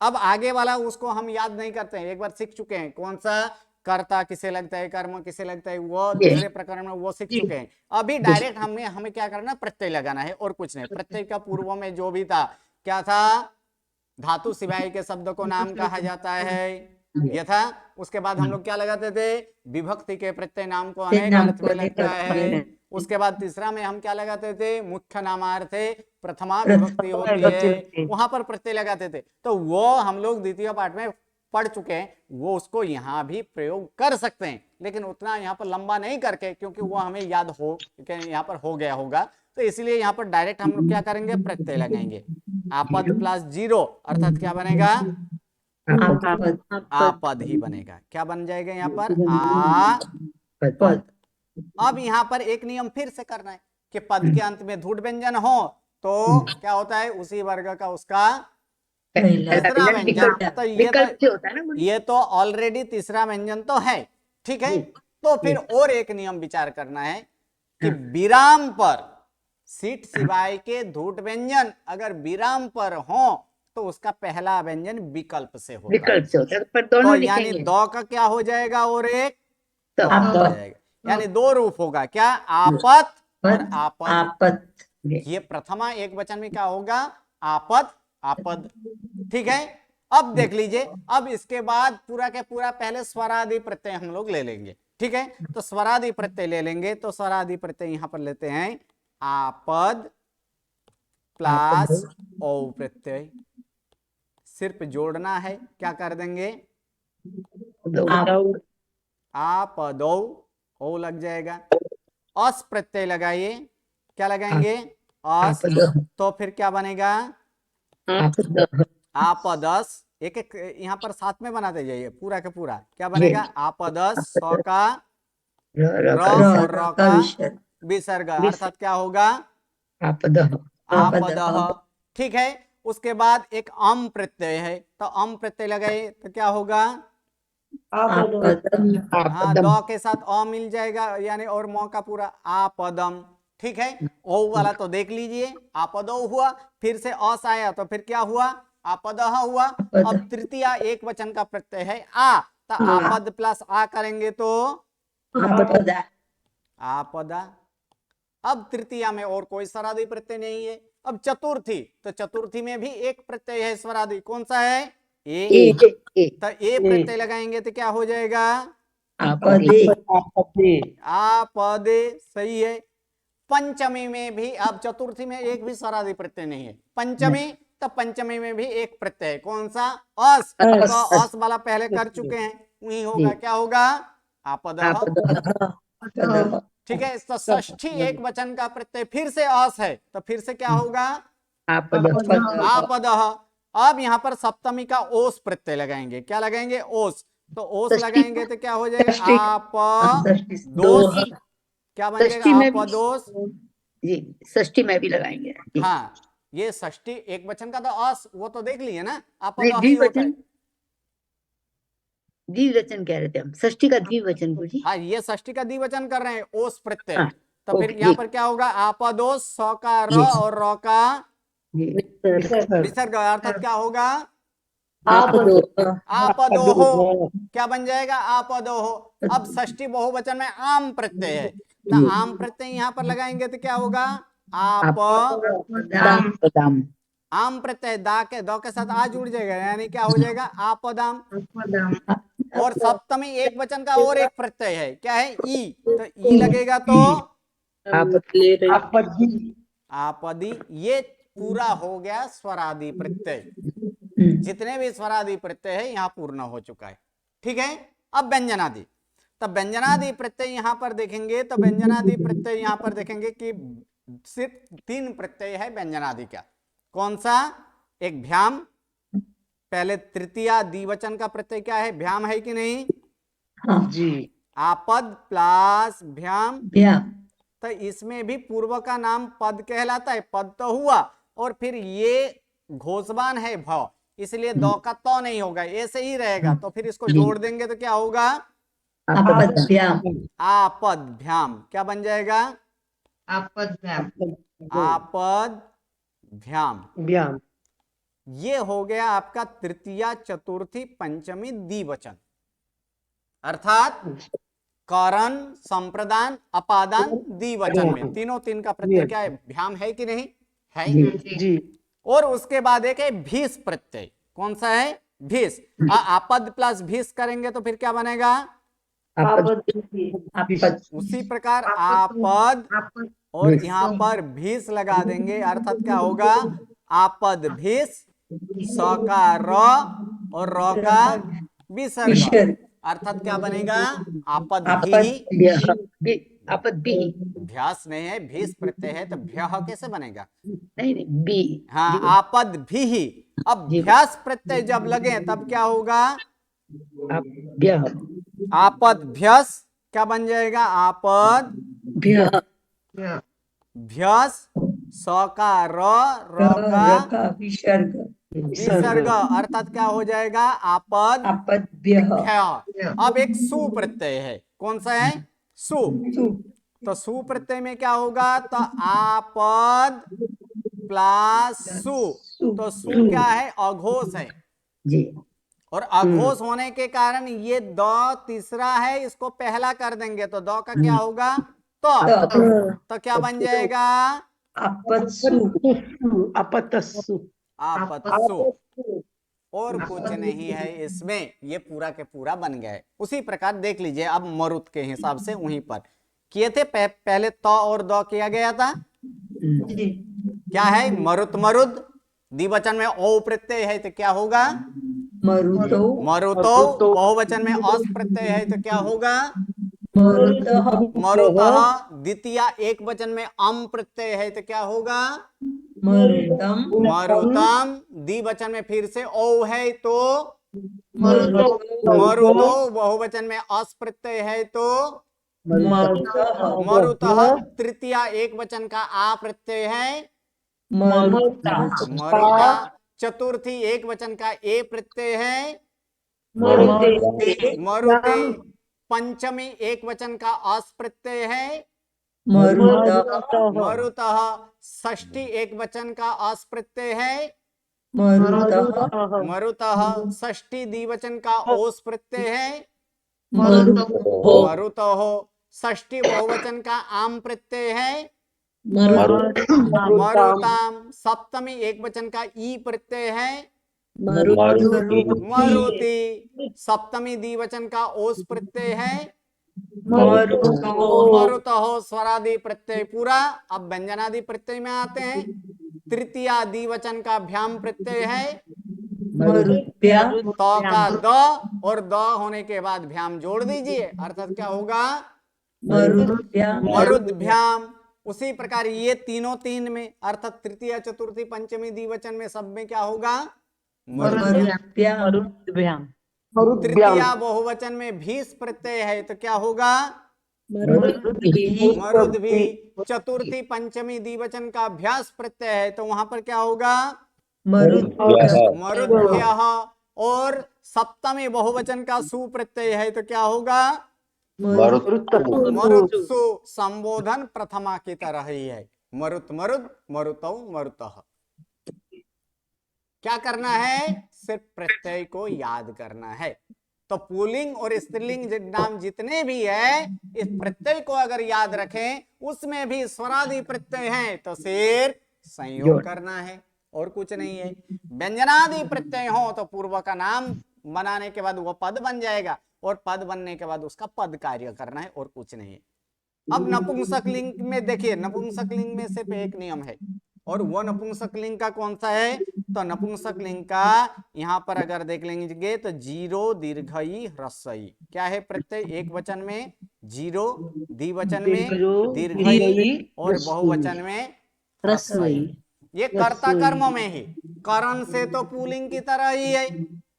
[SPEAKER 1] अब आगे वाला उसको हम याद नहीं करते हैं, एक बार सीख चुके हैं। कौन सा? कर्ता किसे लगता है, कर्म किसे लगता है, वो दूसरे प्रकरण में वो सीख चुके हैं। अभी डायरेक्ट हमें क्या करना? प्रत्यय लगाना है और कुछ नहीं। प्रत्यय का पूर्व में जो भी था, क्या था? धातु सिवाय के शब्द को नाम कहा जाता है, यह था। उसके बाद हम लोग क्या लगाते थे? विभक्ति के प्रत्यय नाम को अनेक अर्थ में लगता है। उसके बाद तीसरा में हम क्या लगाते थे? मुख्य नामार्थे प्रथमा विभक्ति होती है, वहां पर प्रत्यय लगाते थे। तो वो हम लोग द्वितीय पाठ में पढ़ चुके हैं, वो उसको यहाँ भी प्रयोग कर सकते हैं, लेकिन उतना यहाँ पर लंबा नहीं करके, क्योंकि वो हमें याद हो यहाँ पर हो गया होगा। तो इसलिए यहाँ पर डायरेक्ट हम लोग क्या करेंगे? प्रत्यय लगाएंगे। आपद प्लस जीरो अर्थात क्या बनेगा? आपद ही बनेगा। क्या बन जाएगा यहाँ पर? आपद। अब यहाँ पर एक नियम फिर से करना है कि पद के अंत में धूट व्यंजन हो तो क्या होता है? उसी वर्ग का उसका तीसरा व्यंजन। तो ये तो ऑलरेडी तीसरा व्यंजन तो है, ठीक है। तो फिर और एक नियम विचार करना है कि विराम पर सीट सिवाय के धूट व्यंजन अगर विराम पर हो तो उसका पहला व्यंजन विकल्प से होता है। तो यानी दो का क्या हो जाएगा? और एक तो हो जाएगा, यानी दो रूप होगा। क्या? आपत और आपद। ये प्रथमा एक वचन में क्या होगा? आपद आपद, ठीक है। अब देख लीजिए, अब इसके बाद पूरा के पूरा पहले स्वरादि प्रत्यय हम लोग ले लेंगे, ठीक है। तो स्वरादि प्रत्यय ले लेंगे, तो स्वरादि प्रत्यय यहां पर लेते हैं आपद प्लस ओ प्रत्यय। सिर्फ जोड़ना है, क्या कर देंगे? आपदो, ओ लग जाएगा। अस प्रत्यय लगाइए, क्या लगाएंगे? अस। तो फिर क्या बनेगा? आपदस। एक एक यहां पर साथ में बनाते जाइए पूरा का पूरा। क्या बनेगा? आपदस, सौ का र और र का विसर्ग, अर्थात क्या होगा? आपदः, ठीक है। उसके बाद एक अम प्रत्यय है, तो अम प्रत्यय लगाए तो क्या होगा? हाँ, दो के साथ अ मिल जाएगा, यानी और मौ का पूरा आपदम, ठीक है। ओ वाला तो देख लीजिए, आपदो हुआ, फिर से अस आया तो फिर क्या हुआ? आपदः हुआ। अब तृतीया एक वचन का प्रत्यय है आ, तो आपद प्लस आ करेंगे तो आपदा। अब तृतीया में और कोई स्वरादि प्रत्यय नहीं है। अब चतुर्थी, तो चतुर्थी में भी एक प्रत्यय है स्वरादि, कौन सा है? ए। तो ए प्रत्यय लगाएंगे तो क्या हो जाएगा?
[SPEAKER 3] आपदे
[SPEAKER 1] आपदे सही है। पंचमी में भी, अब चतुर्थी में एक भी स्वरादि प्रत्यय नहीं है। पंचमी, तो पंचमी में भी एक प्रत्यय है, कौन सा? अस। तो अस वाला पहले कर चुके हैं, वही होगा, क्या होगा? आपदः।
[SPEAKER 3] आपदः
[SPEAKER 1] ठीक है। तो षष्ठी एक वचन का प्रत्यय फिर से अस है, तो फिर से क्या होगा?
[SPEAKER 3] आपदः
[SPEAKER 1] आपदः। अब यहाँ पर सप्तमी का ओस प्रत्यय लगाएंगे, क्या लगाएंगे? ओस। तो ओस
[SPEAKER 3] षष्ठी-
[SPEAKER 1] लगाएंगे तो क्या हो जाएगा?
[SPEAKER 3] षष्ठी-
[SPEAKER 1] आप
[SPEAKER 3] दोष
[SPEAKER 1] क्या बन
[SPEAKER 3] षष्ठी
[SPEAKER 1] जाएगा?
[SPEAKER 3] में भी
[SPEAKER 1] आपदोस।
[SPEAKER 3] जी, षष्ठी में भी लगाएंगे जी।
[SPEAKER 1] हाँ, ये षष्ठी एक वचन का तो अस, वो तो देख लिए ना,
[SPEAKER 3] नहीं,
[SPEAKER 1] आपदः ही होता है।
[SPEAKER 3] द्विवचन कह रहे थे हम, षष्ठी का द्विवचन पूछिए।
[SPEAKER 1] हाँ, ये षष्ठी का द्विवचन कर रहे हैं, ओस प्रत्यय।
[SPEAKER 3] हाँ,
[SPEAKER 1] तो फिर
[SPEAKER 3] ओके,
[SPEAKER 1] यहाँ
[SPEAKER 3] जी।
[SPEAKER 1] पर क्या होगा? आपदोस, स का र
[SPEAKER 3] जी।
[SPEAKER 1] और र का
[SPEAKER 3] जी।
[SPEAKER 1] विसर्ग, अर्थात क्या होगा?
[SPEAKER 3] आपदो
[SPEAKER 1] आपदोहो। क्या बन जाएगा? आपदोहो। अब षष्ठी बहुवचन में आम प्रत्यय है, तो
[SPEAKER 3] जी।
[SPEAKER 1] आम प्रत्यय यहाँ पर लगाएंगे तो क्या होगा? आप
[SPEAKER 3] आपदाम
[SPEAKER 1] आम प्रत्यय दा के दो के साथ आ जुड़ जाएगा, यानी क्या हो जाएगा? आपदाम। और सप्तमी एक वचन का और एक प्रत्यय है, क्या है? ई। तो ई लगेगा तो आपदी। ये पूरा हो गया स्वरादि प्रत्यय। जितने भी स्वरादि प्रत्यय है यहाँ पूर्ण हो चुका है। ठीक है। अब व्यंजनादि, तब व्यंजनादि प्रत्यय यहाँ पर देखेंगे, तो व्यंजनादि प्रत्यय यहाँ पर देखेंगे कि सिर्फ 3 प्रत्यय है व्यंजनादि का। कौन सा? एक भ्याम, पहले तृतीया द्विवचन का प्रत्यय क्या है? भ्याम है कि नहीं?
[SPEAKER 3] जी।
[SPEAKER 1] आपद प्लस भ्याम।
[SPEAKER 3] भ्याम
[SPEAKER 1] तो इसमें भी पूर्व का नाम पद कहलाता है, पद तो हुआ, और फिर ये घोषवान है भ, इसलिए दो का तो नहीं होगा, ऐसे ही रहेगा। तो फिर इसको जोड़ देंगे तो क्या होगा?
[SPEAKER 3] आपदभ्याम
[SPEAKER 1] आपद भ्याम। क्या बन जाएगा?
[SPEAKER 3] आपदभ्याम
[SPEAKER 1] आपद भ्याम।
[SPEAKER 3] भ्याम
[SPEAKER 1] ये हो गया आपका तृतीया चतुर्थी पंचमी द्विवचन, अर्थात करण, संप्रदान, अपादान द्विवचन में तीनों तीन का प्रत्यय क्या है? भ्याम है कि नहीं? है
[SPEAKER 3] जी।
[SPEAKER 1] और उसके बाद एक है भीष प्रत्यय। कौन सा है? भीष। आपद प्लस भीष करेंगे तो फिर क्या बनेगा?
[SPEAKER 3] आपद
[SPEAKER 1] उसी प्रकार आपद, और यहाँ पर भीष लगा देंगे, अर्थात क्या होगा? आपद भीष, स का र और र का विसर्ग, अर्थात क्या बनेगा? आपद भी।
[SPEAKER 3] आपद भी
[SPEAKER 1] भ्यास नहीं है, भीष प्रत्यय है, तो भ्यः कैसे बनेगा?
[SPEAKER 3] नहीं बी।
[SPEAKER 1] हाँ, आपद भी। अब भ्यास प्रत्यय जब लगे तब क्या होगा? आपद भ्यस। क्या बन जाएगा? आपद भ्यस, स का र का विसर्ग, अर्थात क्या हो जाएगा? आपद भ्य। अब एक सु प्रत्यय है, कौन सा है? सु। तो सु प्रत्यय में क्या होगा? तो आपद प्लस सु। तो सु क्या है? अघोष है,
[SPEAKER 3] जी।
[SPEAKER 1] और अघोष होने के कारण ये दो तीसरा है, इसको पहला कर देंगे तो दो का क्या होगा? तो क्या बन जाएगा?
[SPEAKER 3] आपत्सु
[SPEAKER 1] आपत्सु। और कुछ नहीं है इसमें, ये पूरा के पूरा बन गया है। उसी प्रकार देख लीजिए, अब मरुत के हिसाब से वहीं पर किए थे, पहले तो और दो किया गया था। क्या है? मरुत मरुद, द्विवचन में ओ प्रत्यय है तो क्या होगा? मरुतो। बहुवचन में अस प्रत्यय है तो क्या होगा? मरुतः। द्वितीया एक वचन में अम प्रत्यय है तो क्या होगा? मरुतम। द्विवचन में फिर से ओ है तो मरुतो। बहुवचन में अस प्रत्यय है तो मरुतः। तृतीया एक वचन का आ प्रत्यय है मरुता। चतुर्थी एक वचन का ए प्रत्यय है मरुते। पंचमी एक वचन का अस प्रत्यय है मरुतः। षष्ठी एक वचन का अस प्रत्यय है मरुतः। षष्ठी द्विवचन का ओस प्रत्यय है मरुतः। षष्ठी बहुवचन का आम प्रत्यय है मरुताम। सप्तमी एक वचन का ई प्रत्यय है मरुति। सप्तमी द्विवचन का ओस प्रत्यय है
[SPEAKER 3] मरुतो
[SPEAKER 1] मरुतः, स्वरादि प्रत्यय पूरा। अब व्यंजनादि प्रत्यय में आते हैं। तृतीया द्विवचन का भ्याम प्रत्यय है
[SPEAKER 3] मरुत्भ्याम
[SPEAKER 1] तो का द, और द होने के बाद भ्याम जोड़ दीजिए, अर्थात क्या होगा
[SPEAKER 3] मरुत्भ्याम
[SPEAKER 1] मरुद्भ्याम। उसी प्रकार ये तीनों तीन में, अर्थात तृतीया चतुर्थी पंचमी द्विवचन में सब में क्या होगा मरुद्भ्याम।
[SPEAKER 3] मरुत्भ्याम
[SPEAKER 1] तृतीया बहुवचन में भीष प्रत्यय है तो क्या होगा
[SPEAKER 3] मरुद्भि
[SPEAKER 1] मरुद्भी। चतुर्थी पंचमी द्विवचन का अभ्यास प्रत्यय है तो वहां पर क्या होगा
[SPEAKER 3] मरुद्भ्याम
[SPEAKER 1] मरुद्भ्यः। और सप्तमी बहुवचन का सु प्रत्यय है तो क्या होगा मरुत्सु। संबोधन प्रथमा की तरह ही है, मरुत मरुद, मरुतौ मरुतः। क्या करना है, सिर्फ प्रत्यय को याद करना है। तो पुल्लिंग और स्त्रीलिंग नाम जितने भी है, इस प्रत्यय को अगर याद रखें, उसमें भी स्वरादि प्रत्यय हैं तो सिर्फ संयोग करना है और कुछ नहीं है। व्यंजनादि प्रत्यय हो तो पूर्व का नाम बनाने के बाद वो पद बन जाएगा, और पद बनने के बाद उसका पद कार्य करना है और कुछ नहीं है। अब नपुंसक लिंग में देखिए, नपुंसक लिंग में सिर्फ एक नियम है, और वो नपुंसक लिंग का कौन सा है, तो नपुंसक लिंग का यहां पर अगर देख लेंगे तो जीरो दीर्घई ह्रस्वई। क्या है प्रत्यय, एक वचन में जीरो, द्विवचन में दीर्घई, और बहुवचन में ह्रस्वई। ये कर्ता कर्म में ही, करण से तो पुल्लिंग की तरह ही है,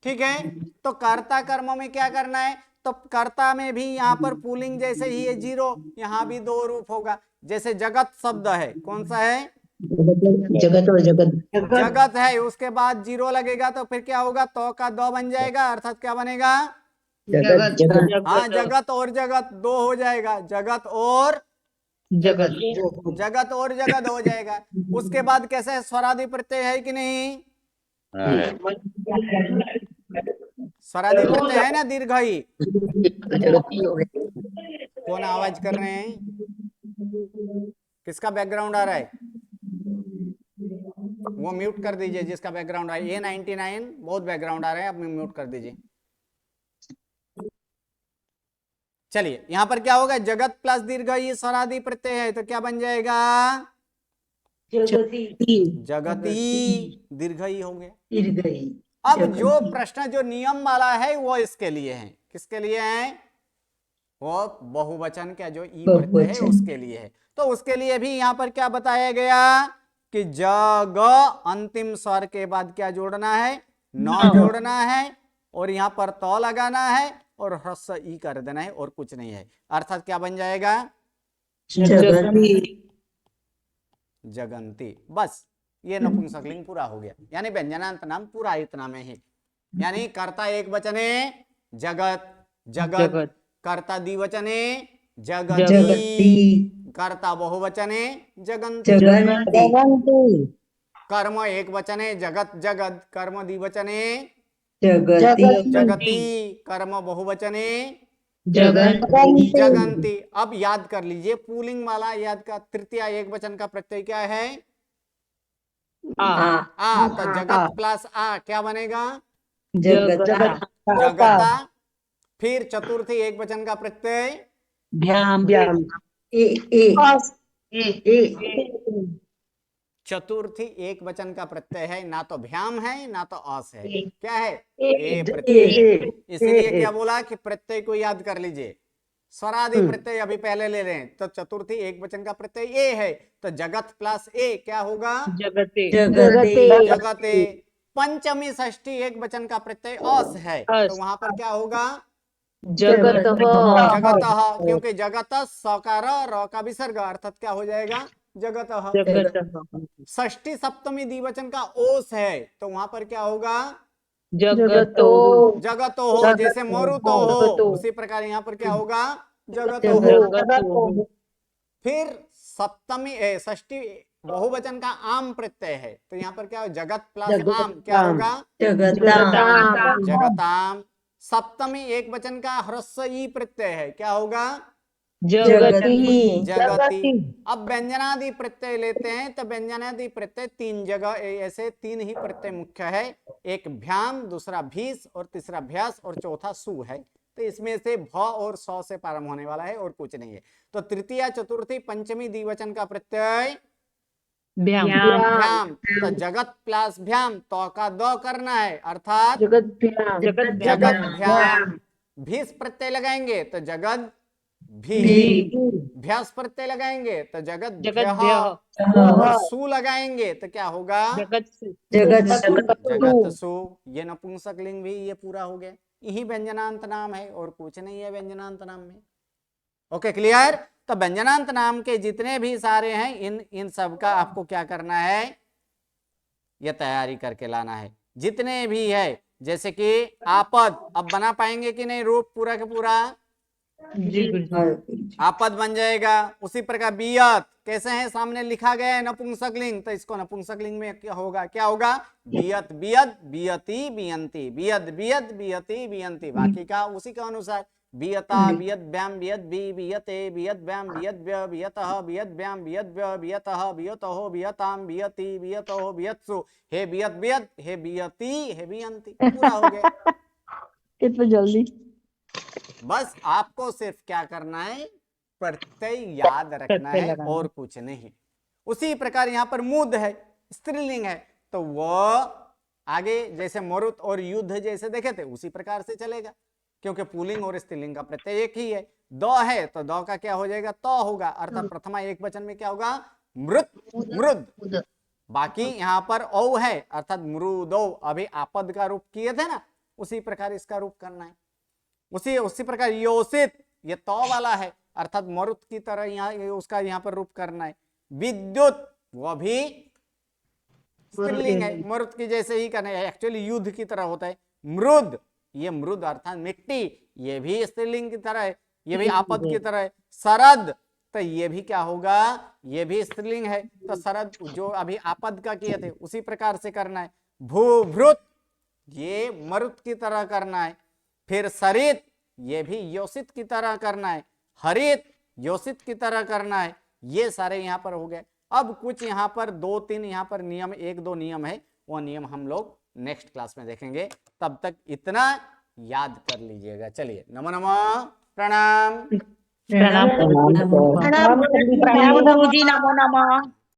[SPEAKER 1] ठीक है। तो कर्ता कर्म में क्या करना है, तो कर्ता में भी यहाँ पर पुल्लिंग जैसे ही है जीरो, यहाँ भी दो रूप होगा। जैसे जगत शब्द है, कौन सा है,
[SPEAKER 3] जगत और जगत
[SPEAKER 1] जगत है, उसके बाद जीरो लगेगा तो फिर क्या होगा, तो का दो बन जाएगा, अर्थात क्या बनेगा,
[SPEAKER 3] जगत जगत
[SPEAKER 1] हाँ जगत और जगत दो हो जाएगा, जगत और
[SPEAKER 3] जगत
[SPEAKER 1] जगत और जगत हो जाएगा। उसके बाद कैसे है, स्वरादि प्रत्यय है कि नहीं, स्वरादि प्रत्यय है ना, दीर्घई।
[SPEAKER 3] जगती हो गए।
[SPEAKER 1] कौन आवाज कर रहे हैं, किसका बैकग्राउंड आ रहा है, वो म्यूट कर दीजिए जिसका बैकग्राउंड आ रहा है। A99 बहुत बैकग्राउंड आ रहे हैं, आप म्यूट कर दीजिए। चलिए यहां पर क्या होगा, जगत प्लस दीर्घई स्वरादि प्रत्यय है तो क्या बन जाएगा, जगती, दीर्घई हो गया।
[SPEAKER 3] दीर्घई।
[SPEAKER 1] अब जो प्रश्न जो नियम वाला है वो इसके लिए है, किसके लिए है, वो बहुवचन का जो ई प्रत्यय है उसके लिए है। तो उसके लिए भी यहां पर क्या बताया गया कि जग अंतिम स्वर के बाद क्या जोड़ना है, न जोड़ना है, और यहां पर तो लगाना है और ह्रस्व ई कर देना है और कुछ नहीं है। अर्थात क्या बन जाएगा, जगंती। बस ये नपुंसकलिंग पूरा हो गया, यानी व्यंजनांत नाम पूरा इतना में ही। यानी कर्ता एक वचने जगत, जगत, कर्ता द्विवचने जगती, कर्ता बहुवचने जगन्ति, कर्म एक वचने जगत जगत, कर्म द्विवचने जगती, कर्म बहुवचने जगन्ति। अब याद कर लीजिए पुल्लिंग वाला याद का, तृतीया एक वचन का प्रत्यय क्या है, आ, तो जगत प्लस आ क्या बनेगा, जगता। फिर चतुर्थी एक वचन का प्रत्यय
[SPEAKER 3] भ्याम
[SPEAKER 1] चतुर्थी एक वचन का प्रत्यय है, ना तो भ्याम है ना तो अस है, क्या है, ए प्रत्यय। इसलिए क्या बोला कि प्रत्यय को याद कर लीजिए। स्वरादि प्रत्यय अभी पहले ले रहे हैं, तो चतुर्थी एक वचन का प्रत्यय ए है तो जगत प्लस ए क्या होगा, जगते। पंचमी षष्ठी एक वचन का प्रत्यय अस है तो वहां पर क्या होगा, जगतः, क्योंकि जगत सकार र का विसर्ग, अर्थात क्या हो जाएगा, जगतः। षष्ठी सप्तमी द्विवचन का ओस है तो वहां पर क्या होगा, जगतो हो, जैसे मरुतो हो उसी प्रकार यहाँ पर क्या होगा, जगतो हो। फिर सप्तमी षष्ठी बहुवचन का आम प्रत्यय है तो यहाँ पर क्या हो, जगत प्लस आम क्या होगा, जगताम। सप्तमी एक वचन का ह्रस्व ई प्रत्यय है क्या होगा,
[SPEAKER 2] जगति
[SPEAKER 1] जगति। अब व्यंजनादि प्रत्यय लेते हैं तो व्यंजनादि प्रत्यय तीन जगह ऐसे तीन ही प्रत्यय मुख्य है, एक भ्याम, दूसरा भीस और तीसरा भ्यास और चौथा सु है। तो इसमें से भ और सौ से प्रारंभ होने वाला है और कुछ नहीं है। तो तृतीया चतुर्थी पंचमी द्विवचन का प्रत्यय
[SPEAKER 2] भ्याम
[SPEAKER 1] भ्याम। तो जगत प्लस भ्याम तो का द करना है, अर्थात
[SPEAKER 3] जगत भ्याम
[SPEAKER 2] जगत
[SPEAKER 1] जगत भ्याम। भीस प्रत्यय लगाएंगे तो जगत भी, भ्यास प्रत्यय लगाएंगे तो जगत
[SPEAKER 2] जगत
[SPEAKER 1] भ्यः, और सु लगाएंगे तो क्या होगा
[SPEAKER 2] जगत
[SPEAKER 1] जगत सु। ये नपुंसक लिंग भी ये पूरा हो गया। यही व्यंजनांत नाम है और कुछ नहीं है व्यंजनांत नाम में। Okay clear. तो व्यंजनांत नाम के जितने भी सारे हैं इन सब का आपको क्या करना है, ये तैयारी करके लाना है जितने भी है। जैसे कि आपद, अब बना पाएंगे कि नहीं रूप पूरा का पूरा? आपद बन जाएगा। उसी प्रकार बियत कैसे है, सामने लिखा गया है नपुंसक लिंग, तो इसको नपुंसक लिंग में क्या होगा, क्या होगा? बियत बियत बियति बियंती, बियत बियत बियति बियंती। बाकी का उसी के अनुसार बियता बियत ब्याम बियत बी बियते बियत ब्याम बियत ब्य बियतः बियत ब्याम बियत ब्य बियतः बियतहो बियताम बियति बियतहो बियत्सु, हे बियत बियत हे बियति हे बियंती। पूरा हो गया।
[SPEAKER 5] कितना जल्दी।
[SPEAKER 1] बस आपको सिर्फ क्या करना है, प्रत्यय याद रखना है और कुछ नहीं। उसी प्रकार यहाँ पर मुद है, स्त्रीलिंग है, तो वह आगे जैसे मरुत और युद्ध जैसे देखे थे उसी प्रकार से चलेगा, क्योंकि पुल्लिंग और स्त्रीलिंग का प्रत्यय एक ही है। द है तो द का क्या हो जाएगा, तो होगा, अर्थात प्रथमा एक वचन में क्या होगा, मृत मृद। बाकी यहाँ पर औ है अर्थात मृदो, अभी आपद का रूप किए थे ना, उसी प्रकार इसका रूप करना है। उसी प्रकार योसित, ये तो वाला है अर्थात मरुत की तरह यहाँ उसका यहाँ पर रूप करना है। विद्युत वह भी स्त्रीलिंग है, मरुत की जैसे ही करना है, एक्चुअली युद्ध की तरह होता है। मृद, ये मृद अर्थात मिट्टी, ये भी स्त्रीलिंग की तरह है, ये भी आपद की तरह है। सरद, तो ये भी क्या होगा, ये भी स्त्रीलिंग है, तो सरद जो अभी आपद का किए थे उसी प्रकार से करना है। भूभृत, ये मरुत की तरह करना है। फिर सरित, ये भी योसित की तरह करना है। हरित, योसित की तरह करना है। ये सारे यहाँ पर हो गए। अब कुछ यहाँ पर दो तीन यहाँ पर नियम, एक दो नियम है, वो नियम हम लोग नेक्स्ट क्लास में देखेंगे। तब तक इतना याद कर लीजिएगा। चलिए, नमो नमः, प्रणाम।
[SPEAKER 2] प्रणाम गुरुजी, नमो नमः।